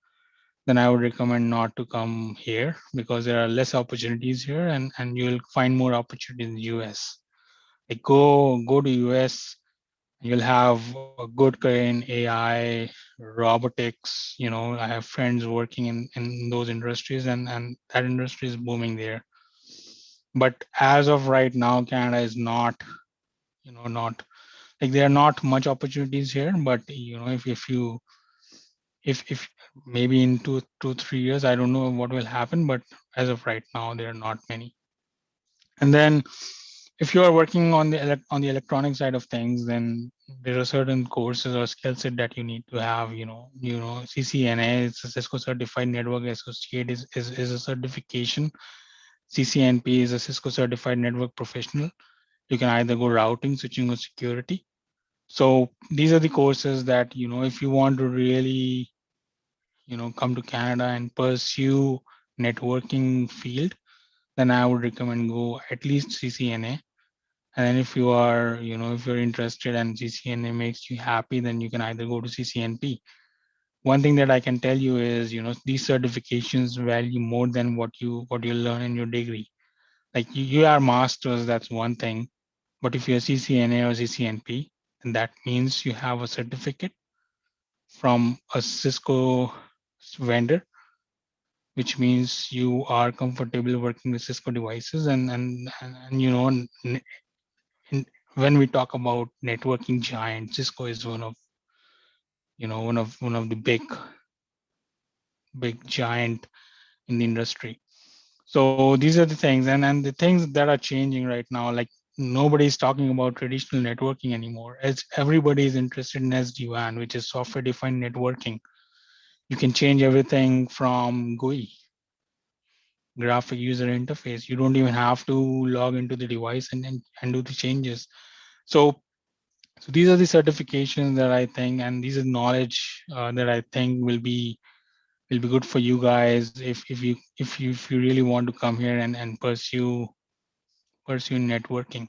then I would recommend not to come here, because there are less opportunities here, and you'll find more opportunities in the US. Like go to US, you'll have a good career in AI, robotics. You know, I have friends working in those industries, and that industry is booming there. But as of right now, Canada is not, you know, not like there are not much opportunities here. But you know, if you if maybe in 2-3 years, I don't know what will happen, but as of right now, there are not many. And then if you are working on on the electronic side of things, then there are certain courses or skill set that you need to have. CCNA, it's a Cisco Certified Network Associate, is a certification. CCNP is a Cisco Certified Network Professional. You can either go routing, switching, or security. So these are the courses that, you know, if you want to really, you know, come to Canada and pursue networking field, then I would recommend go at least CCNA. And then if you are, you know, if you're interested and CCNA makes you happy, then you can either go to CCNP. One thing that I can tell you is, you know, these certifications value more than what you learn in your degree. Like you are masters, that's one thing. But if you're CCNA or CCNP, then that means you have a certificate from a Cisco vendor, which means you are comfortable working with Cisco devices. And you know, when we talk about networking giant, Cisco is one of, you know, one of the big giant in the industry. So these are the things, and the things that are changing right now. Like nobody's talking about traditional networking anymore. As everybody is interested in SD-WAN, which is software defined networking. You can change everything from GUI, graphic user interface. You don't even have to log into the device and do the changes. So these are the certifications that I think, and these are knowledge that I think will be good for you guys if you really want to come here and pursue networking.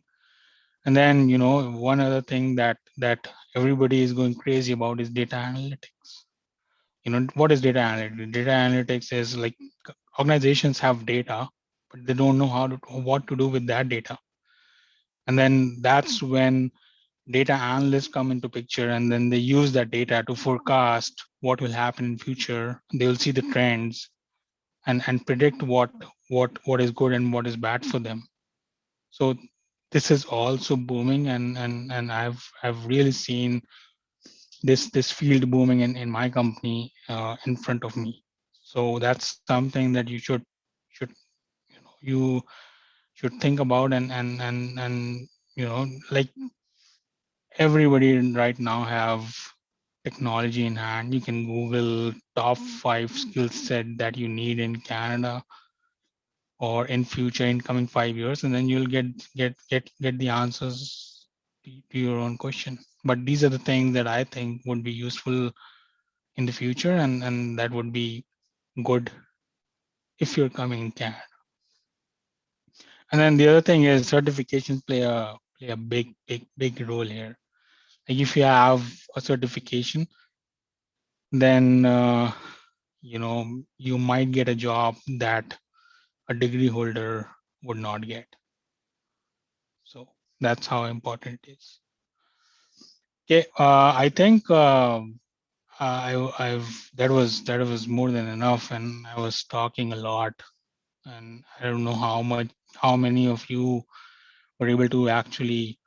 And then, you know, one other thing that everybody is going crazy about is data analytics. You know, what is data analytics? Data analytics is like organizations have data, but they don't know what to do with that data. And then that's when data analysts come into picture, and then they use that data to forecast what will happen in future. They will see the trends and predict what is good and what is bad for them. So this is also booming, and I've really seen this field booming in my company in front of me. So that's something that should you should think about. And you know, like everybody right now have technology in hand. You can Google top 5 skill set that you need in Canada or in future in coming 5 years, and then you'll get the answers to your own question. but these are the things that I think would be useful in the future, and that would be good if you're coming in Canada. And then the other thing is certifications play a big role here. Like if you have a certification, then you might get a job that a degree holder would not get. So that's how important it is. Okay, I think I've that was more than enough, and I was talking a lot, and I don't know how many of you were able to actually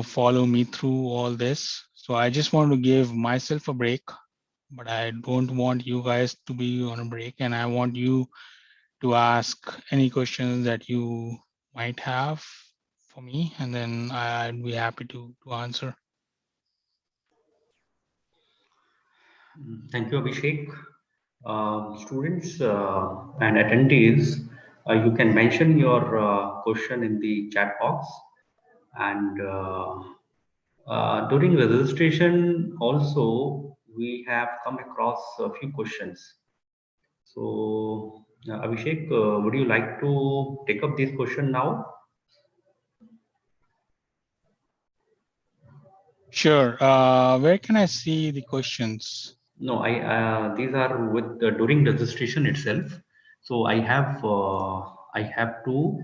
follow me through all this. So I just want to give myself a break, but I don't want you guys to be on a break, and I want you to ask any questions that you might have for me, and then I'd be happy to answer. Thank you, Abhishek. Students and attendees, you can mention your question in the chat box. And during registration also, we have come across a few questions. So, Abhishek, would you like to take up this question now? Sure. Where can I see the questions? No, these are with during registration itself. So I have to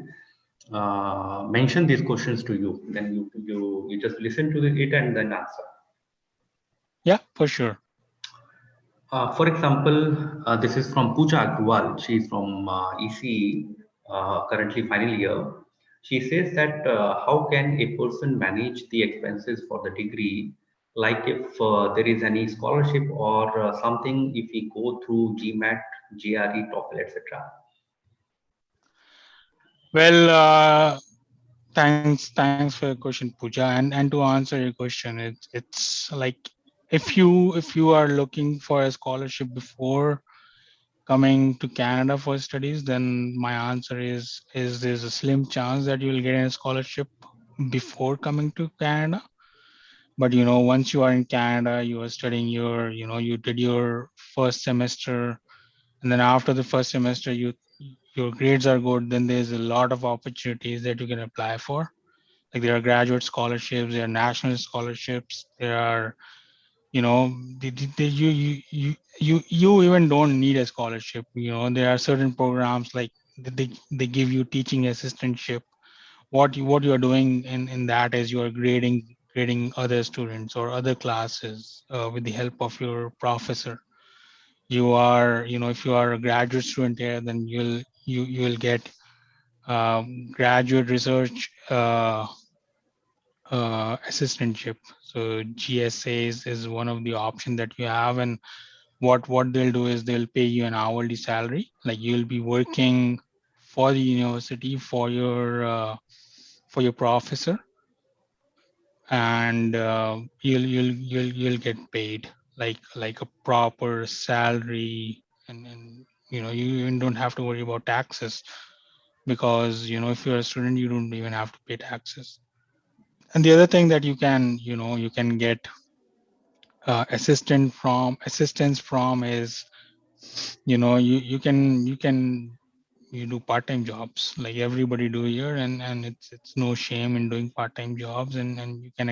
mention these questions to you. Then you just listen to it and then answer. Yeah, for sure. For example, this is from Pooja Agrawal. She's from ECE, currently final year. She says that how can a person manage the expenses for the degree, like if there is any scholarship or something, if we go through GMAT, GRE, TOEFL, etc. Well, thanks for your question, Pooja. And to answer your question, it's like if you are looking for a scholarship before coming to Canada for studies, then my answer is there's a slim chance that you will get a scholarship before coming to Canada. But once you are in Canada, you are studying you did your first semester, and then after the first semester, your grades are good, then there's a lot of opportunities that you can apply for. Like there are graduate scholarships, there are national scholarships, there are you even don't need a scholarship. There are certain programs like they give you teaching assistantship. What you are doing in that is you are grading other students or other classes with the help of your professor. You are if you are a graduate student here, then you'll get graduate research assistantship. So GSA is one of the options that you have, and what they'll do is they'll pay you an hourly salary. Like you'll be working for the university for your professor, and you'll get paid like a proper salary, and you even don't have to worry about taxes, because if you're a student, you don't even have to pay taxes. And the other thing that you can get assistance from is you do part-time jobs like everybody do here, and it's no shame in doing part-time jobs, and you can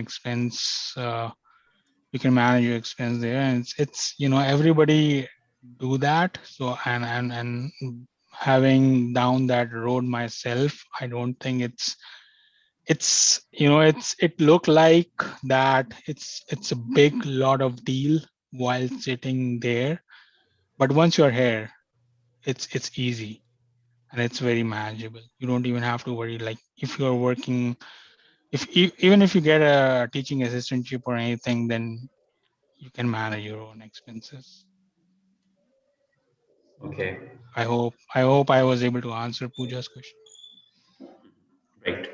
you can manage your expense there, and it's everybody do that. So and having down that road myself, I don't think it look like that it's a big lot of deal while sitting there, but once you're here, it's easy and it's very manageable. You don't even have to worry. Like if you're working, even if you get a teaching assistantship or anything, then you can manage your own expenses. Okay, I hope I was able to answer Pooja's question. right.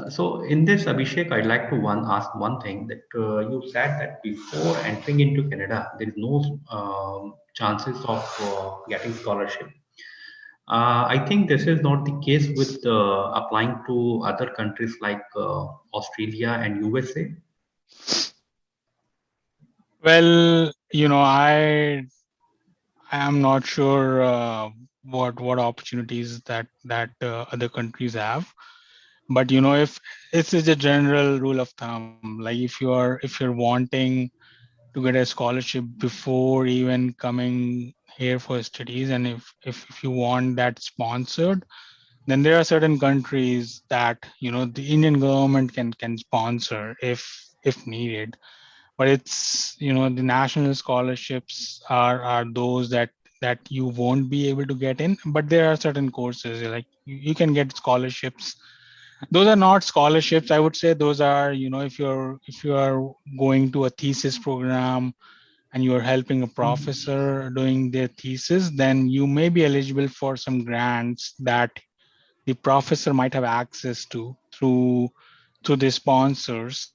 So in this, Abhishek, I'd like to ask one thing that you said that before entering into Canada, there is no chances of getting scholarship. I think this is not the case with applying to other countries like Australia and USA. Well, I am not sure what opportunities that other countries have, but if this is a general rule of thumb, like if you're wanting to get a scholarship before even coming here for studies, and if you want that sponsored, then there are certain countries that the Indian government can sponsor if needed. But it's the national scholarships are those that you won't be able to get in. But there are certain courses like you can get scholarships. Those are not scholarships, I would say. Those are, if you are going to a thesis program and you are helping a professor doing their thesis, then you may be eligible for some grants that the professor might have access to through the sponsors.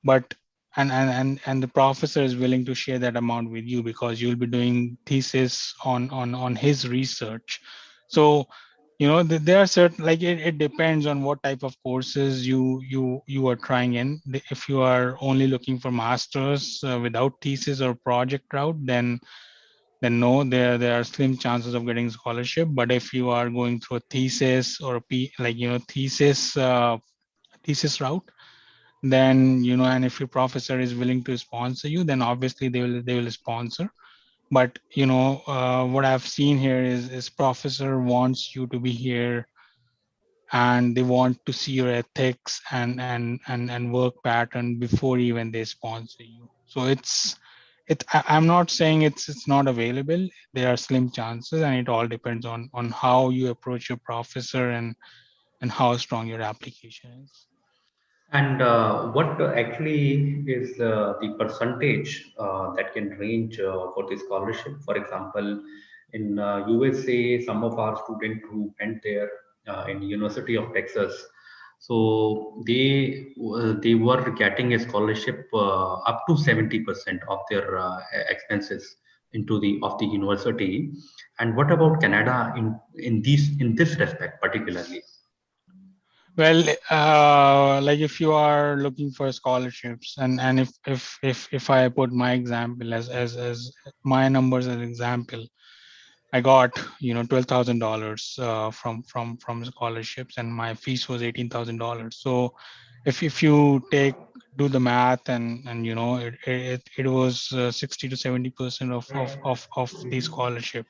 But and the professor is willing to share that amount with you because you'll be doing thesis on his research. So there are certain, like, it depends on what type of courses you are trying in. If you are only looking for masters without thesis or project route, then no, there are slim chances of getting scholarship. But if you are going through a thesis or a thesis route, then and if your professor is willing to sponsor you, then obviously they will sponsor. But what I've seen here is professor wants you to be here, and they want to see your ethics and work pattern before even they sponsor you. So I'm not saying it's not available. There are slim chances, and it all depends on how you approach your professor and how strong your application is. And what actually is the percentage that can range for the scholarship? For example, in USA, some of our students who went there in University of Texas, so they were getting a scholarship up to 70% of their expenses into the of the university. And what about Canada in this respect particularly? Well, like if you are looking for scholarships, and if I put my example as my numbers as example, I got $12,000 from scholarships, and my fees was $18,000. So if you do the math, and it was 60 to 70% of the scholarship.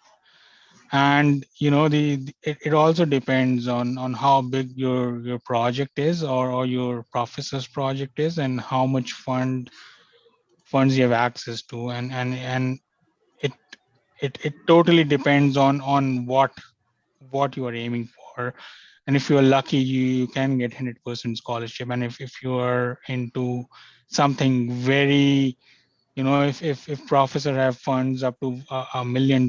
And it also depends on how big your project is, or your professor's project is, and how much funds you have access to. And it it totally depends on what you are aiming for. And if you are lucky, you can get 100% scholarship. And if you are into something very, if professor have funds up to $1 million,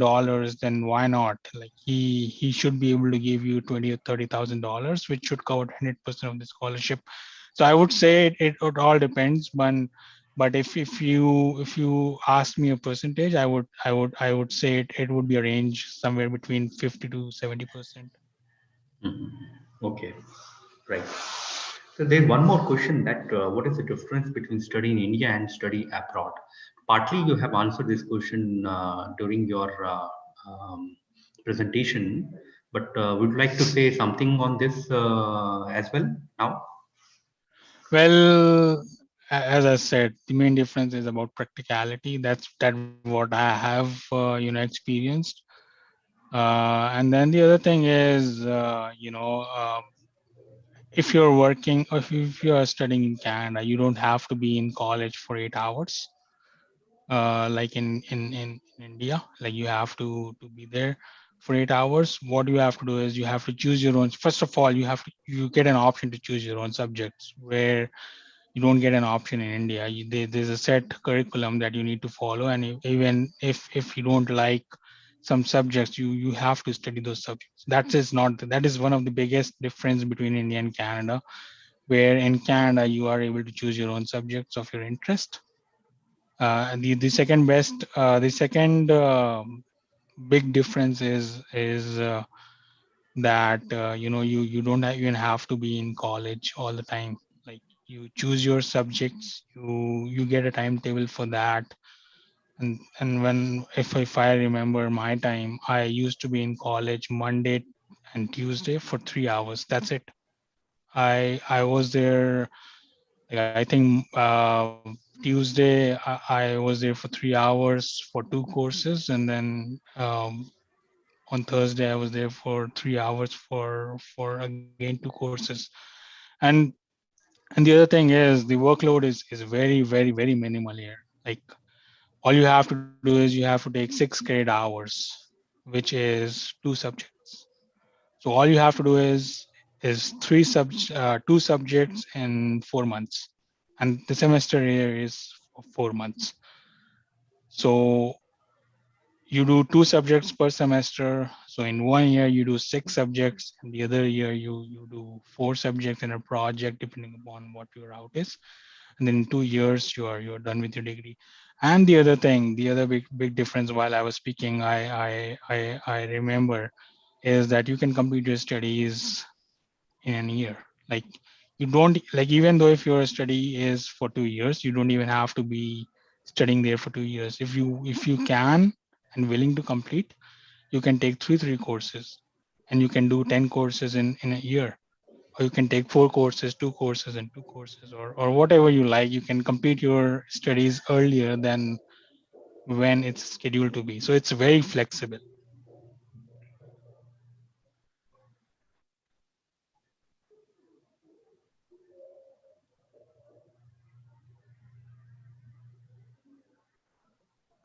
then why not? Like, he should be able to give you 20 or $30,000, which should cover 100% of the scholarship. So I would say it all depends. But if you ask me a percentage, I would say it would be a range somewhere between 50 to 70%. Mhm. Okay, right. So there's one more question, that what is the difference between study in India and study abroad? Partly you have answered this question during your presentation, but would you like to say something on this as well now? Well, as I said, the main difference is about practicality. That what I have experienced. And then the other thing is, if you're working, or if you are studying in Canada, you don't have to be in college for 8 hours, like in India. Like, you have to be there for 8 hours. What you have to do is you have to choose your own. First of all, you get an option to choose your own subjects, where you don't get an option in India. There's a set curriculum that you need to follow, and even if you don't like some subjects, you have to study those subjects. That is one of the biggest difference between India and Canada, where in Canada you are able to choose your own subjects of your interest. The second big difference is that you don't even have to be in college all the time. Like you choose your subjects, you get a timetable for that. And when if I remember my time, I used to be in college Monday and Tuesday for 3 hours. That's it. I was there. Like I think Tuesday I was there for 3 hours for two courses, and then on Thursday I was there for 3 hours for again two courses. And and the other thing is the workload is very minimal here. Like all you have to do is you have to take 6 credit hours, which is two subjects. So all you have to do is two subjects in 4 months, and the semester here is 4 months. So you do two subjects per semester. So in 1 year you do 6 subjects, and the other year you do 4 subjects in a project, depending upon what your route is. And then in 2 years you're done with your degree. And the other thing, the other big difference, while I was speaking, I remember, is that you can complete your studies in a year. Like you don't, like even though if your study is for 2 years, you don't even have to be studying there for 2 years. If you can and willing to complete, you can take three courses, and you can do 10 courses in a year. Or you can take 4 courses, 2 courses, and 2 courses, or whatever you like. You can complete your studies earlier than when it's scheduled to be. So it's very flexible.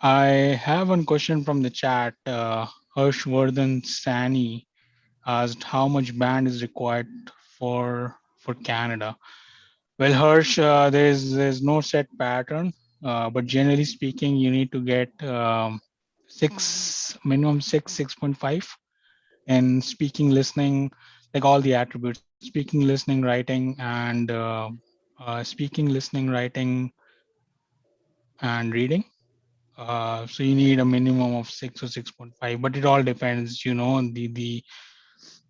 I have one question from the chat. Harshvardhan Sani asked how much band is required for Canada. Well, Harsh, there's no set pattern, but generally speaking, you need to get minimum 6.5, and speaking, listening, like all the attributes: speaking, listening, writing, and speaking, listening, writing, and reading. So you need a minimum of 6 or 6.5, but it all depends.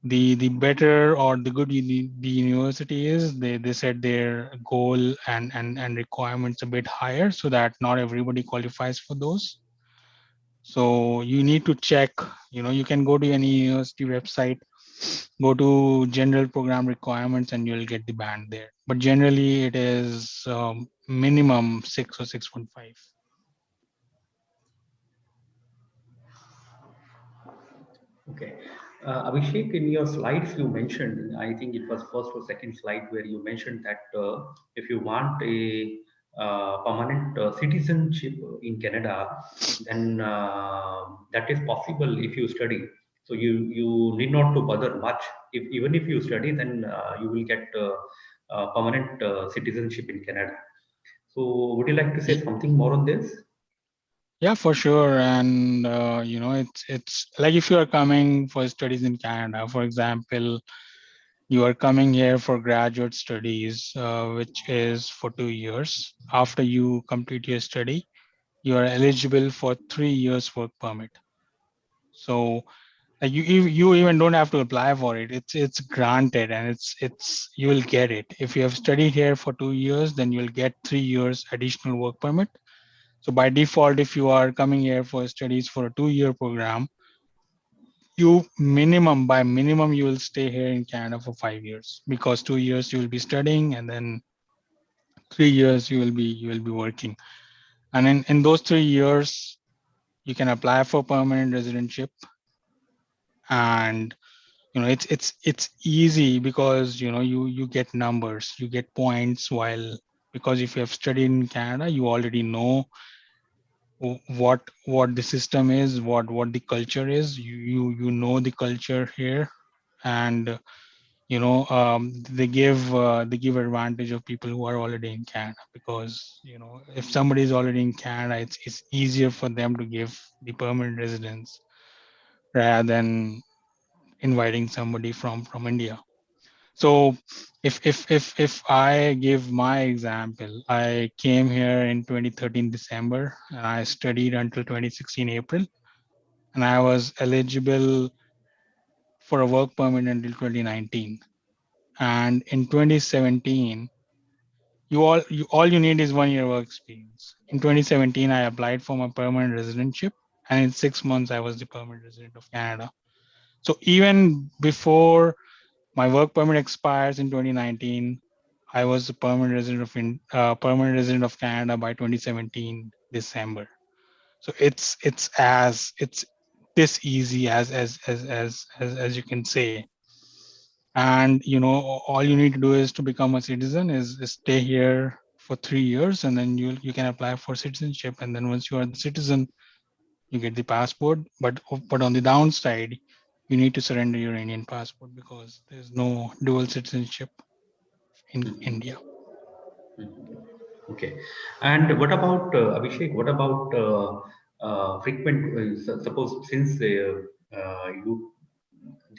The better or the good the university is, they set their goal and requirements a bit higher, so that not everybody qualifies for those. So you need to check. You can go to any university website, go to general program requirements, and you'll get the band there. But generally it is minimum 6 or 6.5. Okay. Abhishek, in your slides, you mentioned, I think it was first or second slide, where you mentioned that if you want a permanent citizenship in Canada, then that is possible if you study. So you need not to bother much. Even if you study, then you will get permanent citizenship in Canada. So would you like to say something more on this? Yeah, for sure. And it's like if you are coming for studies in Canada, for example, you are coming here for graduate studies, which is for 2 years. After you complete your study, you are eligible for 3 years work permit. So like you even don't have to apply for it. It's granted, and it's you will get it. If you have studied here for 2 years, then you'll get 3 years additional work permit. So by default, if you are coming here for studies for a 2-year program, by minimum, you will stay here in Canada for 5 years, because 2 years you will be studying, and then 3 years you will be working. And in those 3 years, you can apply for permanent residentship. And it's easy, because you get numbers, you get points, because if you have studied in Canada, you already know what the system is, what the culture is. You know the culture here. And they give advantage of people who are already in Canada, because if somebody is already in Canada, it's easier for them to give the permanent residence, rather than inviting somebody from India. So if I give my example, I came here in 2013 December, and I studied until 2016 April. and I was eligible for a work permit until 2019. And in 2017, all you need is 1 year work experience. In 2017, I applied for my permanent residentship, and in 6 months, I was the permanent resident of Canada. So even before my work permit expires in 2019, I was a permanent resident of Canada by 2017 December. So it's this easy as you can say. And all you need to do is to become a citizen, is stay here for 3 years, and then you can apply for citizenship. And then once you are the citizen, you get the passport. But on the downside, you need to surrender your Indian passport because there's no dual citizenship in Mhm. India. Mhm. Okay. And what about Abhishek? What about frequent? Suppose since you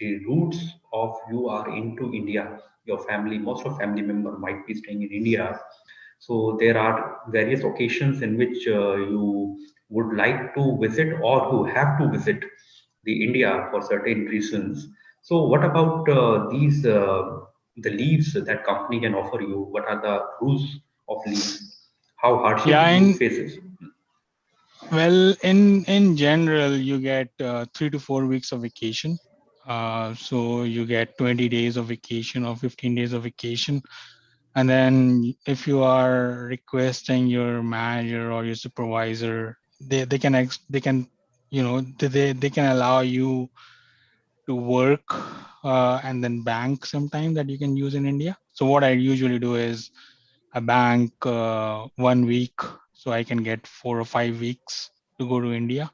the roots of you are into India, your family, most of family member might be staying in India. So there are various occasions in which you would like to visit or you have to visit the India for certain reasons. So what about these the leaves that company can offer you? What are the rules of leaves? How hardship Yeah, you in face it? well, in general, you get 3 to 4 weeks of vacation. So you get 20 days of vacation or 15 days of vacation. And then if you are requesting your manager or your supervisor, they can they can allow you to work and then bank sometime that you can use in India. So what I usually do is I bank 1 week so I can get 4 or 5 weeks to go to India.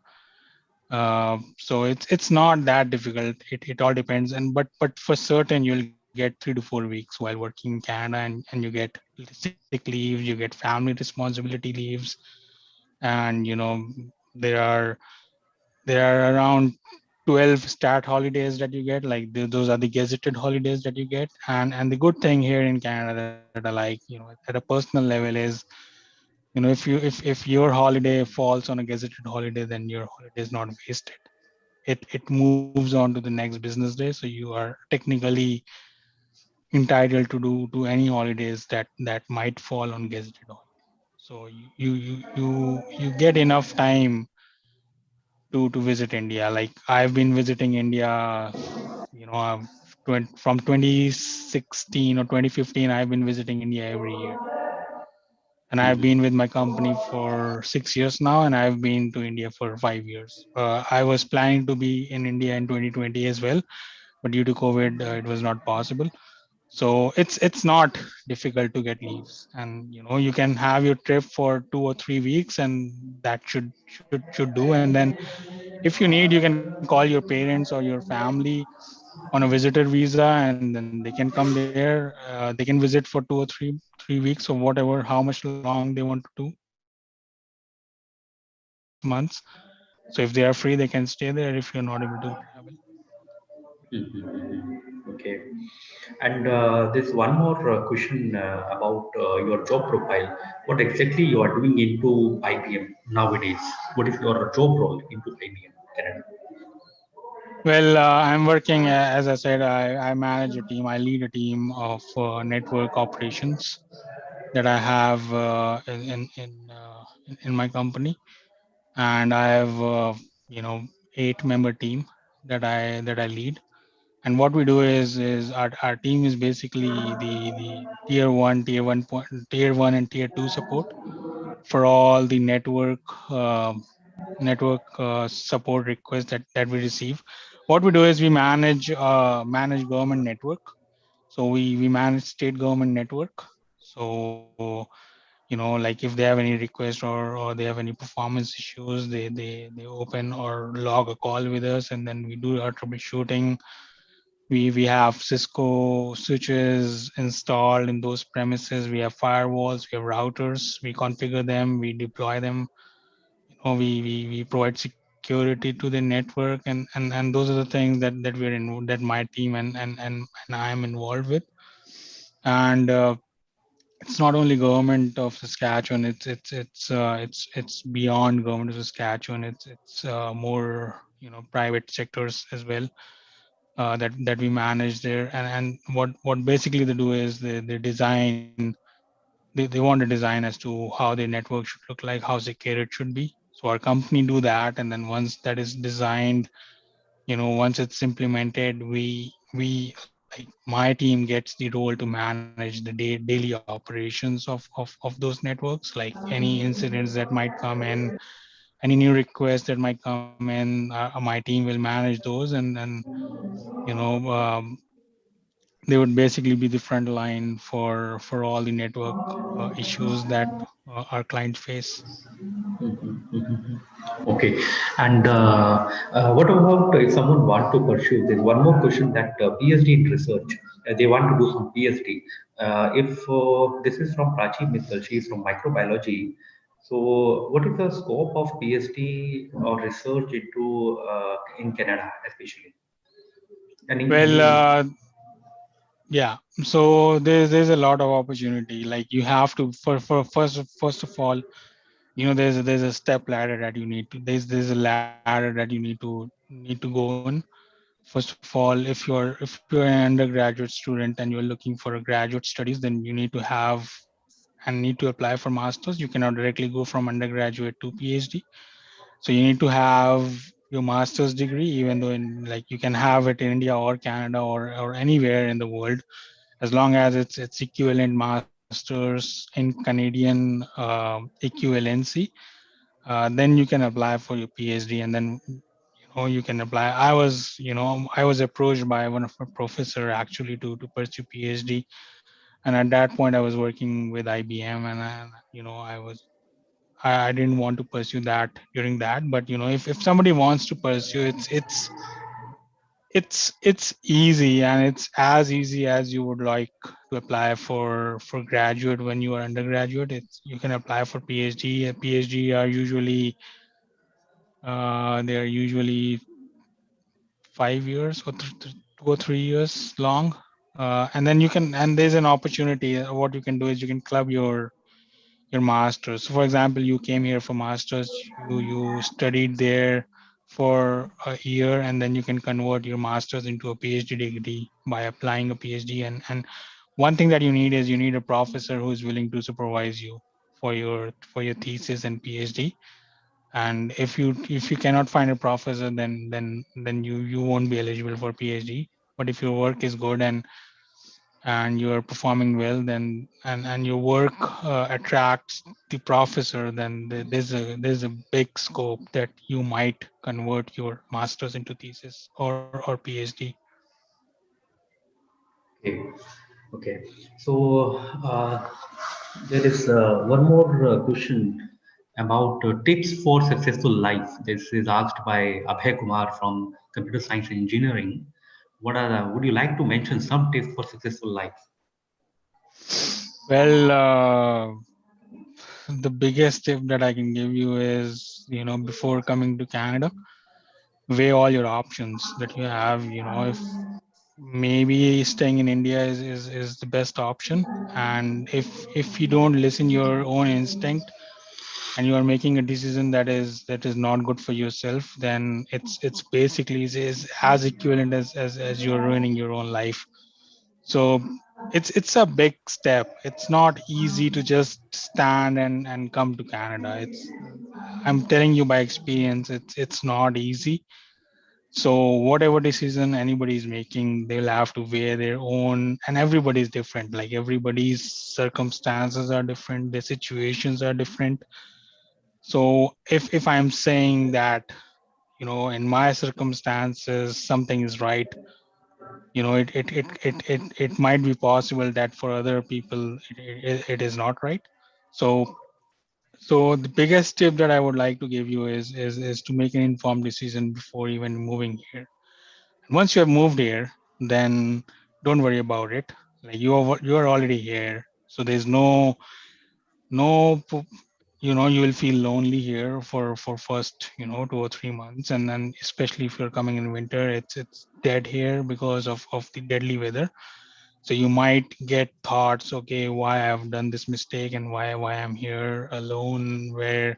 So it's not that difficult. It all depends. But for certain you'll get 3 to 4 weeks while working in Canada, and you get sick leaves, you get family responsibility leaves, and there are there are around 12 stat holidays that you get. Like those are the gazetted holidays that you get. And the good thing here in Canada that I like, at a personal level is, if your holiday falls on a gazetted holiday, then your holiday is not wasted. It moves on to the next business day, so you are technically entitled to any holidays that might fall on gazetted holiday. So you get enough time to visit India. Like I've been visiting India, from 2016 or 2015. I've been visiting India every year, and I've been with my company for 6 years now, and I've been to India for 5 years. I was planning to be in India in 2020 as well, but due to COVID, it was not possible. So it's not difficult to get leaves, and you can have your trip for 2 or 3 weeks, and that should do. And then if you need, you can call your parents or your family on a visitor visa, and then they can come there. They can visit for 2 or 3 weeks or whatever, how much long they want to do, 6 months. So if they are free, they can stay there if you're not able to travel. Mhm. Okay. And there's one more question about your job profile. What exactly you are doing into IBM nowadays? What is your job role into IBM Canada? Well, I'm working, as I said, I manage a team. I lead a team of network operations that I have in my company, and I have you know 8-member team that I lead. And what we do is our team is basically the tier one and tier two support for all the network support requests that we receive. What we do is we manage government network. So we manage state government network. So like if they have any request or they have any performance issues, they open or log a call with us, and then we do our troubleshooting. We have Cisco switches installed in those premises. We have firewalls, we have routers, we configure them, we deploy them. We provide security to the network, and those are the things that we're in, that my team and I am involved with. And it's not only government of Saskatchewan, it's beyond government of Saskatchewan. It's more, private sectors as well, that we manage there. And what basically they do is they design, they want to design as to how their network should look like, how secure it should be. So our company do that, and then once that is designed, once it's implemented, we like my team gets the role to manage the daily operations of those networks, like any incidents that might come in, any new requests that might come in. My team will manage those, and you know um, they would basically be the front line for all the network issues that our clients face. Okay. And what about if someone want to pursue? There's one more question that PhD in research. They want to do some PhD. If this is from Prachi Mittal, she is from microbiology. So, what is the scope of PhD or research into in Canada, especially? Well, Any yeah. So there's a lot of opportunity. Like you have to first of all, there's a step ladder that you need to. There's a ladder that you need to go on. First of all, if you're an undergraduate student and you're looking for a graduate studies, then you need to have and need to apply for masters. You cannot directly go from undergraduate to PhD. So you need to have your master's degree, even though in like you can have it in India or Canada or anywhere in the world, as long as it's equivalent masters in Canadian equivalency. Then you can apply for your PhD, and then you can apply. I was approached by one of my professor actually to pursue PhD, and at that point I was working with IBM, and I didn't want to pursue that during that. But if somebody wants to pursue, it's easy, and it's as easy as you would like to apply for graduate when you are undergraduate. It's You can apply for PhD. A PhD are usually they are usually 5 years or 2 or 3 years long. And then there's an opportunity. What you can do is you can club your master's. So for example, you came here for master's, you studied there for a year, and then you can convert your master's into a PhD degree by applying a PhD. And one thing that you need is you need a professor who is willing to supervise you for your thesis and PhD. And if you cannot find a professor, then you won't be eligible for PhD. But if your work is good and you are performing well, then and your work attracts the professor, then there's a big scope that you might convert your master's into thesis or PhD. okay. Okay. So there is one more question about tips for successful life. This is asked by Abhay Kumar from Computer Science and Engineering. Would you like to mention some tips for successful life? Well, the biggest tip that I can give you is, before coming to Canada, weigh all your options that you have. If maybe staying in India is the best option, and if you don't listen your own instinct and you are making a decision that is not good for yourself, then it's basically is as equivalent as you're ruining your own life. So it's a big step. It's not easy to just stand and come to Canada. I'm telling you by experience, it's not easy. So whatever decision anybody is making, they'll have to weigh their own, and everybody's different. Like everybody's circumstances are different, their situations are different. So if I'm saying that, in my circumstances something is right, it might be possible that for other people it is not right. So so the biggest tip that I would like to give you is to make an informed decision before even moving here. Once you have moved here, then don't worry about it. Like you are already here, so there's no you will feel lonely here for first 2 or 3 months, and then especially if you're coming in winter, it's dead here because of the deadly weather. So you might get thoughts, okay, why I've done this mistake and why I'm here alone, where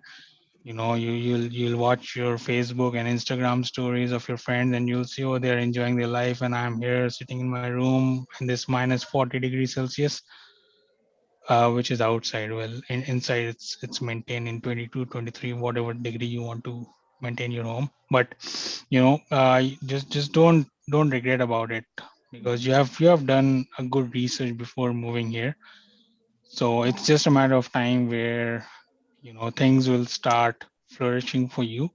You'll watch your Facebook and Instagram stories of your friends, and you'll see, oh, they're enjoying their life, and I'm here sitting in my room in this minus 40 degrees Celsius, which is outside. Well, inside it's maintained in 22, 23, whatever degree you want to maintain your home. But just don't regret about it, because you have done a good research before moving here. So it's just a matter of time where things will start flourishing for you,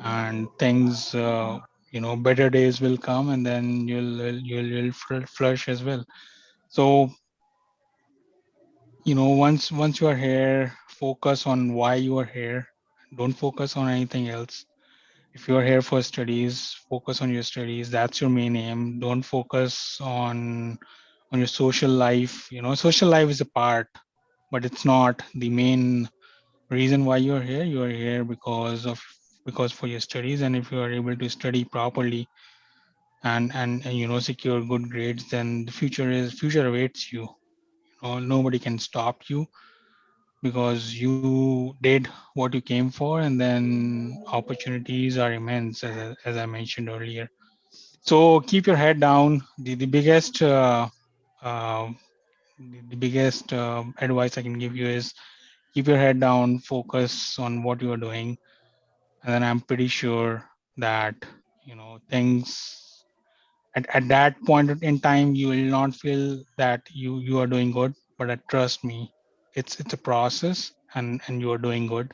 and things better days will come, and then you'll flourish as well. So once you are here, focus on why you are here. Don't focus on anything else. If you are here for studies, focus on your studies. That's your main aim. Don't focus on your social life. Social life is a part, but it's not the main reason why you are here. You are here because for your studies, and if you are able to study properly and secure good grades, then the future awaits you. Nobody can stop you, because you did what you came for, and then opportunities are immense, as I mentioned earlier. So keep your head down. The biggest uh, the biggest advice I can give you is keep your head down, focus on what you are doing, and then I'm pretty sure that things at that point in time you will not feel that you are doing good, but trust me, it's a process, and you are doing good.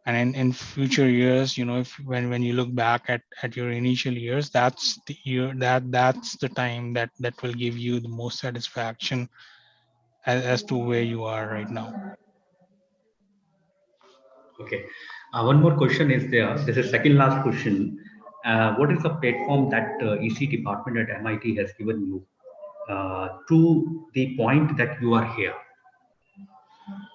And in future years, if when you look back at your initial years, that's the year that's the time that will give you the most satisfaction as to where you are right now. Okay. One more question is there. This is second last question. What is the platform that EC department at MIT has given you to the point that you are here?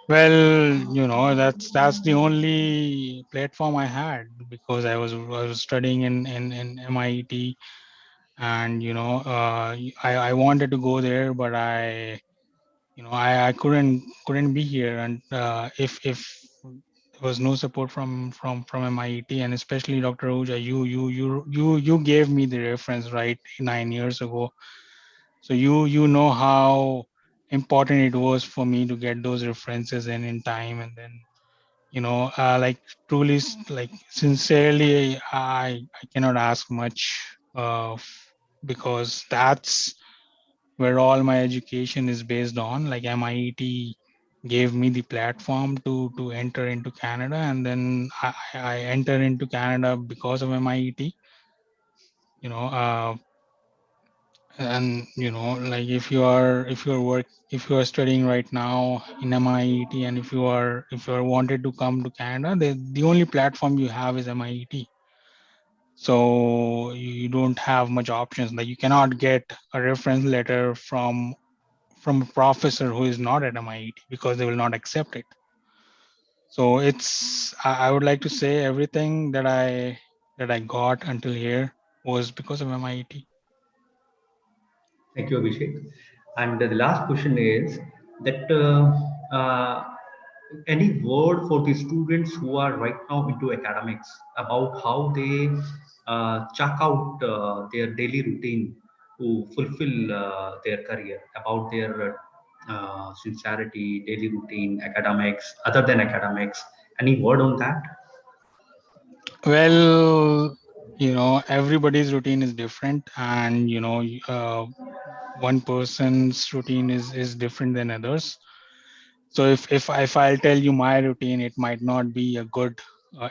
Well, that's the only platform I had, because I was studying in MIT, and I wanted to go there, but I couldn't be here. And if there was no support from MIT, and especially Dr. Oja, you gave me the reference, right, 9 years ago. So you know how important it was for me to get those references in time. And then like truly, like sincerely, I cannot ask much, because that's where all my education is based on. Like MIT gave me the platform to enter into Canada, and then I enter into Canada because of MIT. You know, and like if you are studying right now in MIT, and if you are wanted to come to Canada, the only platform you have is MIT. So you don't have much options. Like you cannot get a reference letter from a professor who is not at MIT, because they will not accept it. So I would like to say everything that I got until here was because of MIT. Thank you, Abhishek. And the last question is that any word for the students who are right now into academics about how they chalk out their daily routine to fulfill their career, about their sincerity, daily routine, academics, other than academics. Any word on that? Well, everybody's routine is different, and one person's routine is different than others. So if I'll tell you my routine, it might not be a good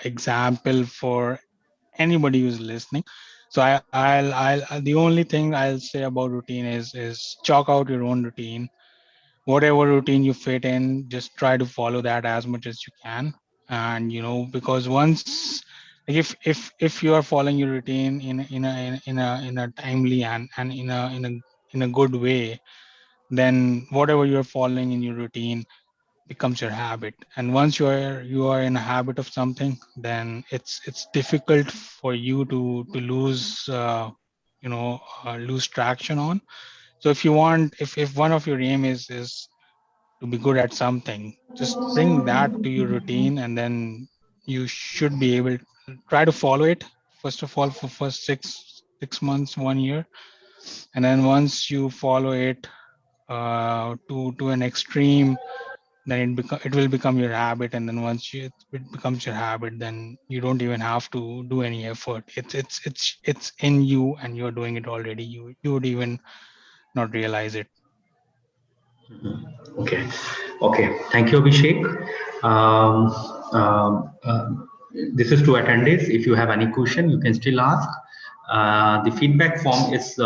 example for anybody who's listening. So the only thing I'll say about routine is chalk out your own routine. Whatever routine you fit in, just try to follow that as much as you can. And because once, like, if you are following your routine in a timely and in a good way, then whatever you're following in your routine becomes your habit. And once you are in a habit of something, then it's difficult for you to lose lose traction on. So if one of your aim is to be good at something, just bring that to your routine, and then you should be able to try to follow it first of all for first six months, 1 year, and then once you follow it to an extreme, then it will become your habit, and then once it becomes your habit, then you don't even have to do any effort. It's in you, and you're doing it already. You would even not realize it. Okay. Okay. Thank you, Abhishek. Um, this is to attendees. If you have any question, you can still ask. The feedback form is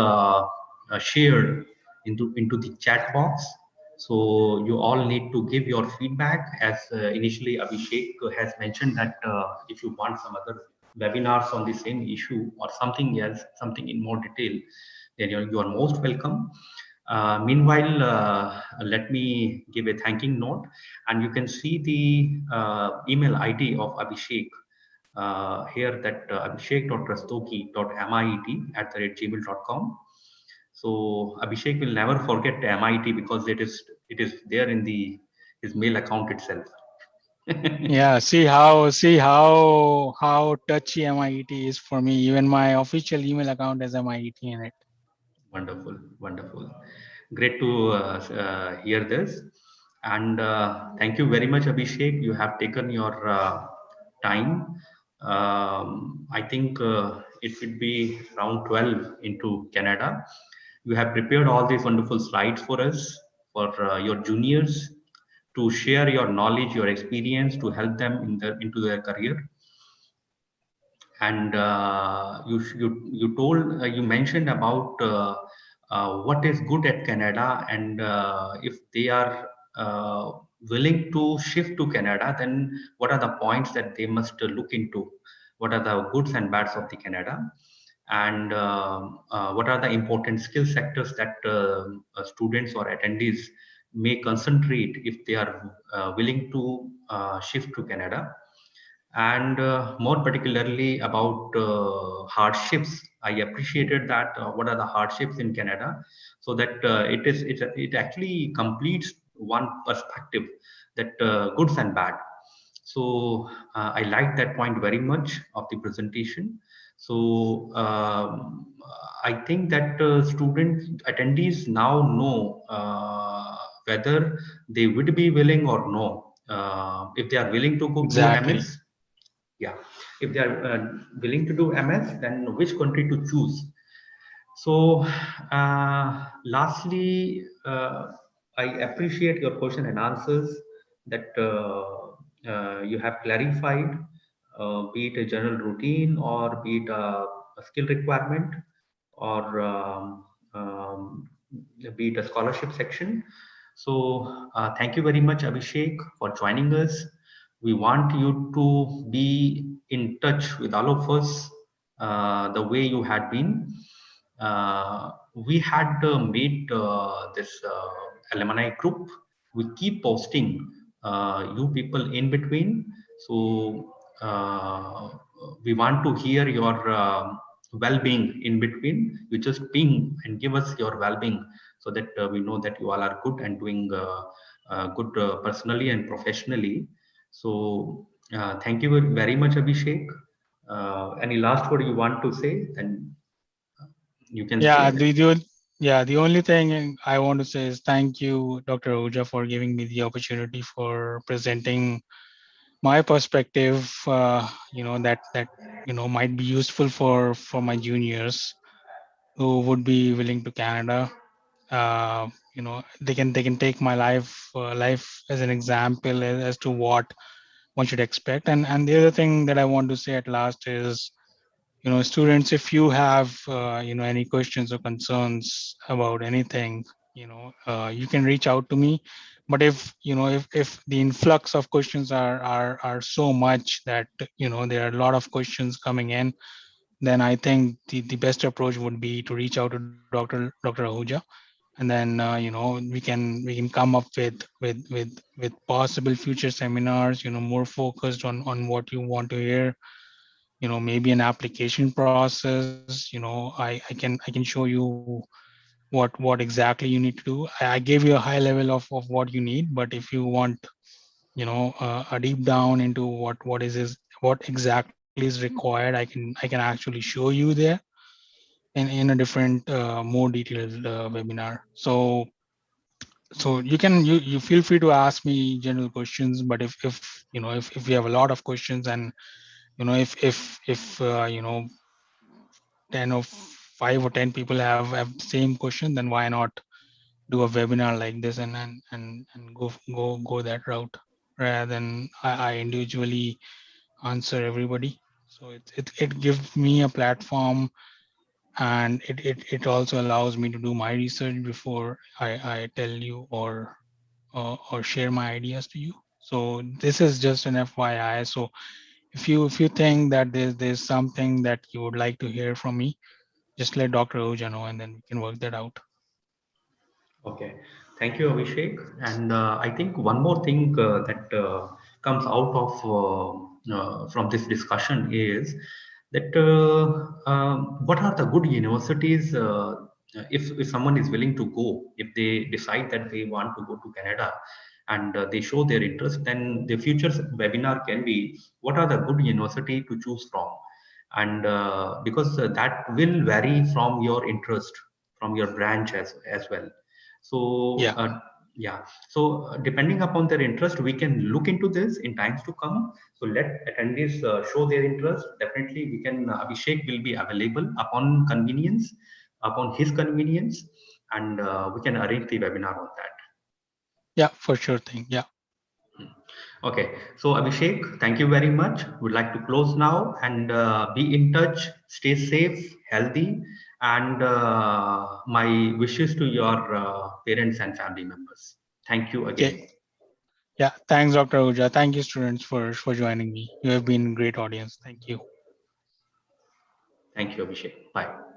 shared into the chat box. So you all need to give your feedback. As initially Abhishek has mentioned that if you want some other webinars on the same issue or something else, something in more detail, then you are most welcome. Meanwhile, let me give a thanking note, and you can see the email ID of Abhishek here, that abhishek.rastogi.mit@gmail.com. So Abhishek will never forget MIT because it is there in the his mail account itself. Yeah, see how touchy MIT is for me. Even my official email account has MIT in it. Wonderful, wonderful. Great to hear this. And thank you very much, Abhishek. You have taken your time. I think it would be around 12 into Canada. You have prepared all these wonderful slides for us, for your juniors, to share your knowledge, your experience, to help them into their career. And you told you mentioned about what is good at Canada, and if they are willing to shift to Canada, then what are the points that they must look into? What are the goods and bads of the Canada? And what are the important skill sectors that students or attendees may concentrate if they are willing to shift to Canada? And more particularly about hardships. I appreciated that what are the hardships in Canada, so that it actually completes one perspective, that goods and bad. So I like that point very much of the presentation. So I think that student attendees now know whether they would be willing or no. If they are willing to go do Exactly. MS, yeah, if they are willing to do MS, then which country to choose? So lastly, I appreciate your question and answers, that you have clarified, be it a general routine or be it a skill requirement, or be it a scholarship section. So thank you very much, Abhishek, for joining us. We want you to be in touch with all of us the way you had been. We had made this alumni group. We keep posting you people in between. So we want to hear your well-being in between. You just ping and give us your well-being, so that we know that you all are good and doing good personally and professionally. So thank you very much, Abhishek. Any last word you want to say? Then you can Yeah, say. the only thing I want to say is thank you, Dr. Ahuja, for giving me the opportunity for presenting my perspective. That might be useful for my juniors who would be willing to Canada. They can take my life as an example as to what one should expect. And the other thing that I want to say at last is, students, if you have any questions or concerns about anything, you can reach out to me. But if the influx of questions are so much that there are a lot of questions coming in, then I think the best approach would be to reach out to Dr. Ahuja, and then we can come up with possible future seminars, more focused on what you want to hear, maybe an application process. I can show you what exactly you need to do. I gave you a high level of what you need, but if you want a deep down into what exactly is required, I can actually show you there in a different more detailed webinar. So you feel free to ask me general questions, but if if you have a lot of questions, and if 10 or 5 or 10 people have the same question, then why not do a webinar like this and go that route, rather than I individually answer everybody. So it gives me a platform, and it also allows me to do my research before I tell you or share my ideas to you. So this is just an FYI. So if you think that there's something that you would like to hear from me, just let Dr. Ahuja know, and then we can work that out. Okay, thank you, Abhishek. And I think one more thing that comes out of from this discussion is that what are the good universities if someone is willing to go, if they decide that they want to go to Canada and they show their interest, then the future webinar can be what are the good university to choose from, and because that will vary from your interest, from your branch as well. So Yeah. yeah, so depending upon their interest, we can look into this in times to come. So let attendees show their interest. Definitely, we can. Abhishek will be available upon convenience, upon his convenience, and we can arrange the webinar on that. Yeah, for sure thing. Yeah. Okay, so Abhishek, thank you very much. Would like to close now and be in touch. Stay safe, healthy, and my wishes to your parents and family members. Thank you Okay. again. Yeah. Thanks, Dr. Ahuja. Thank you, students, for joining me. You have been a great audience. Thank you. Thank you, Abhishek. Bye.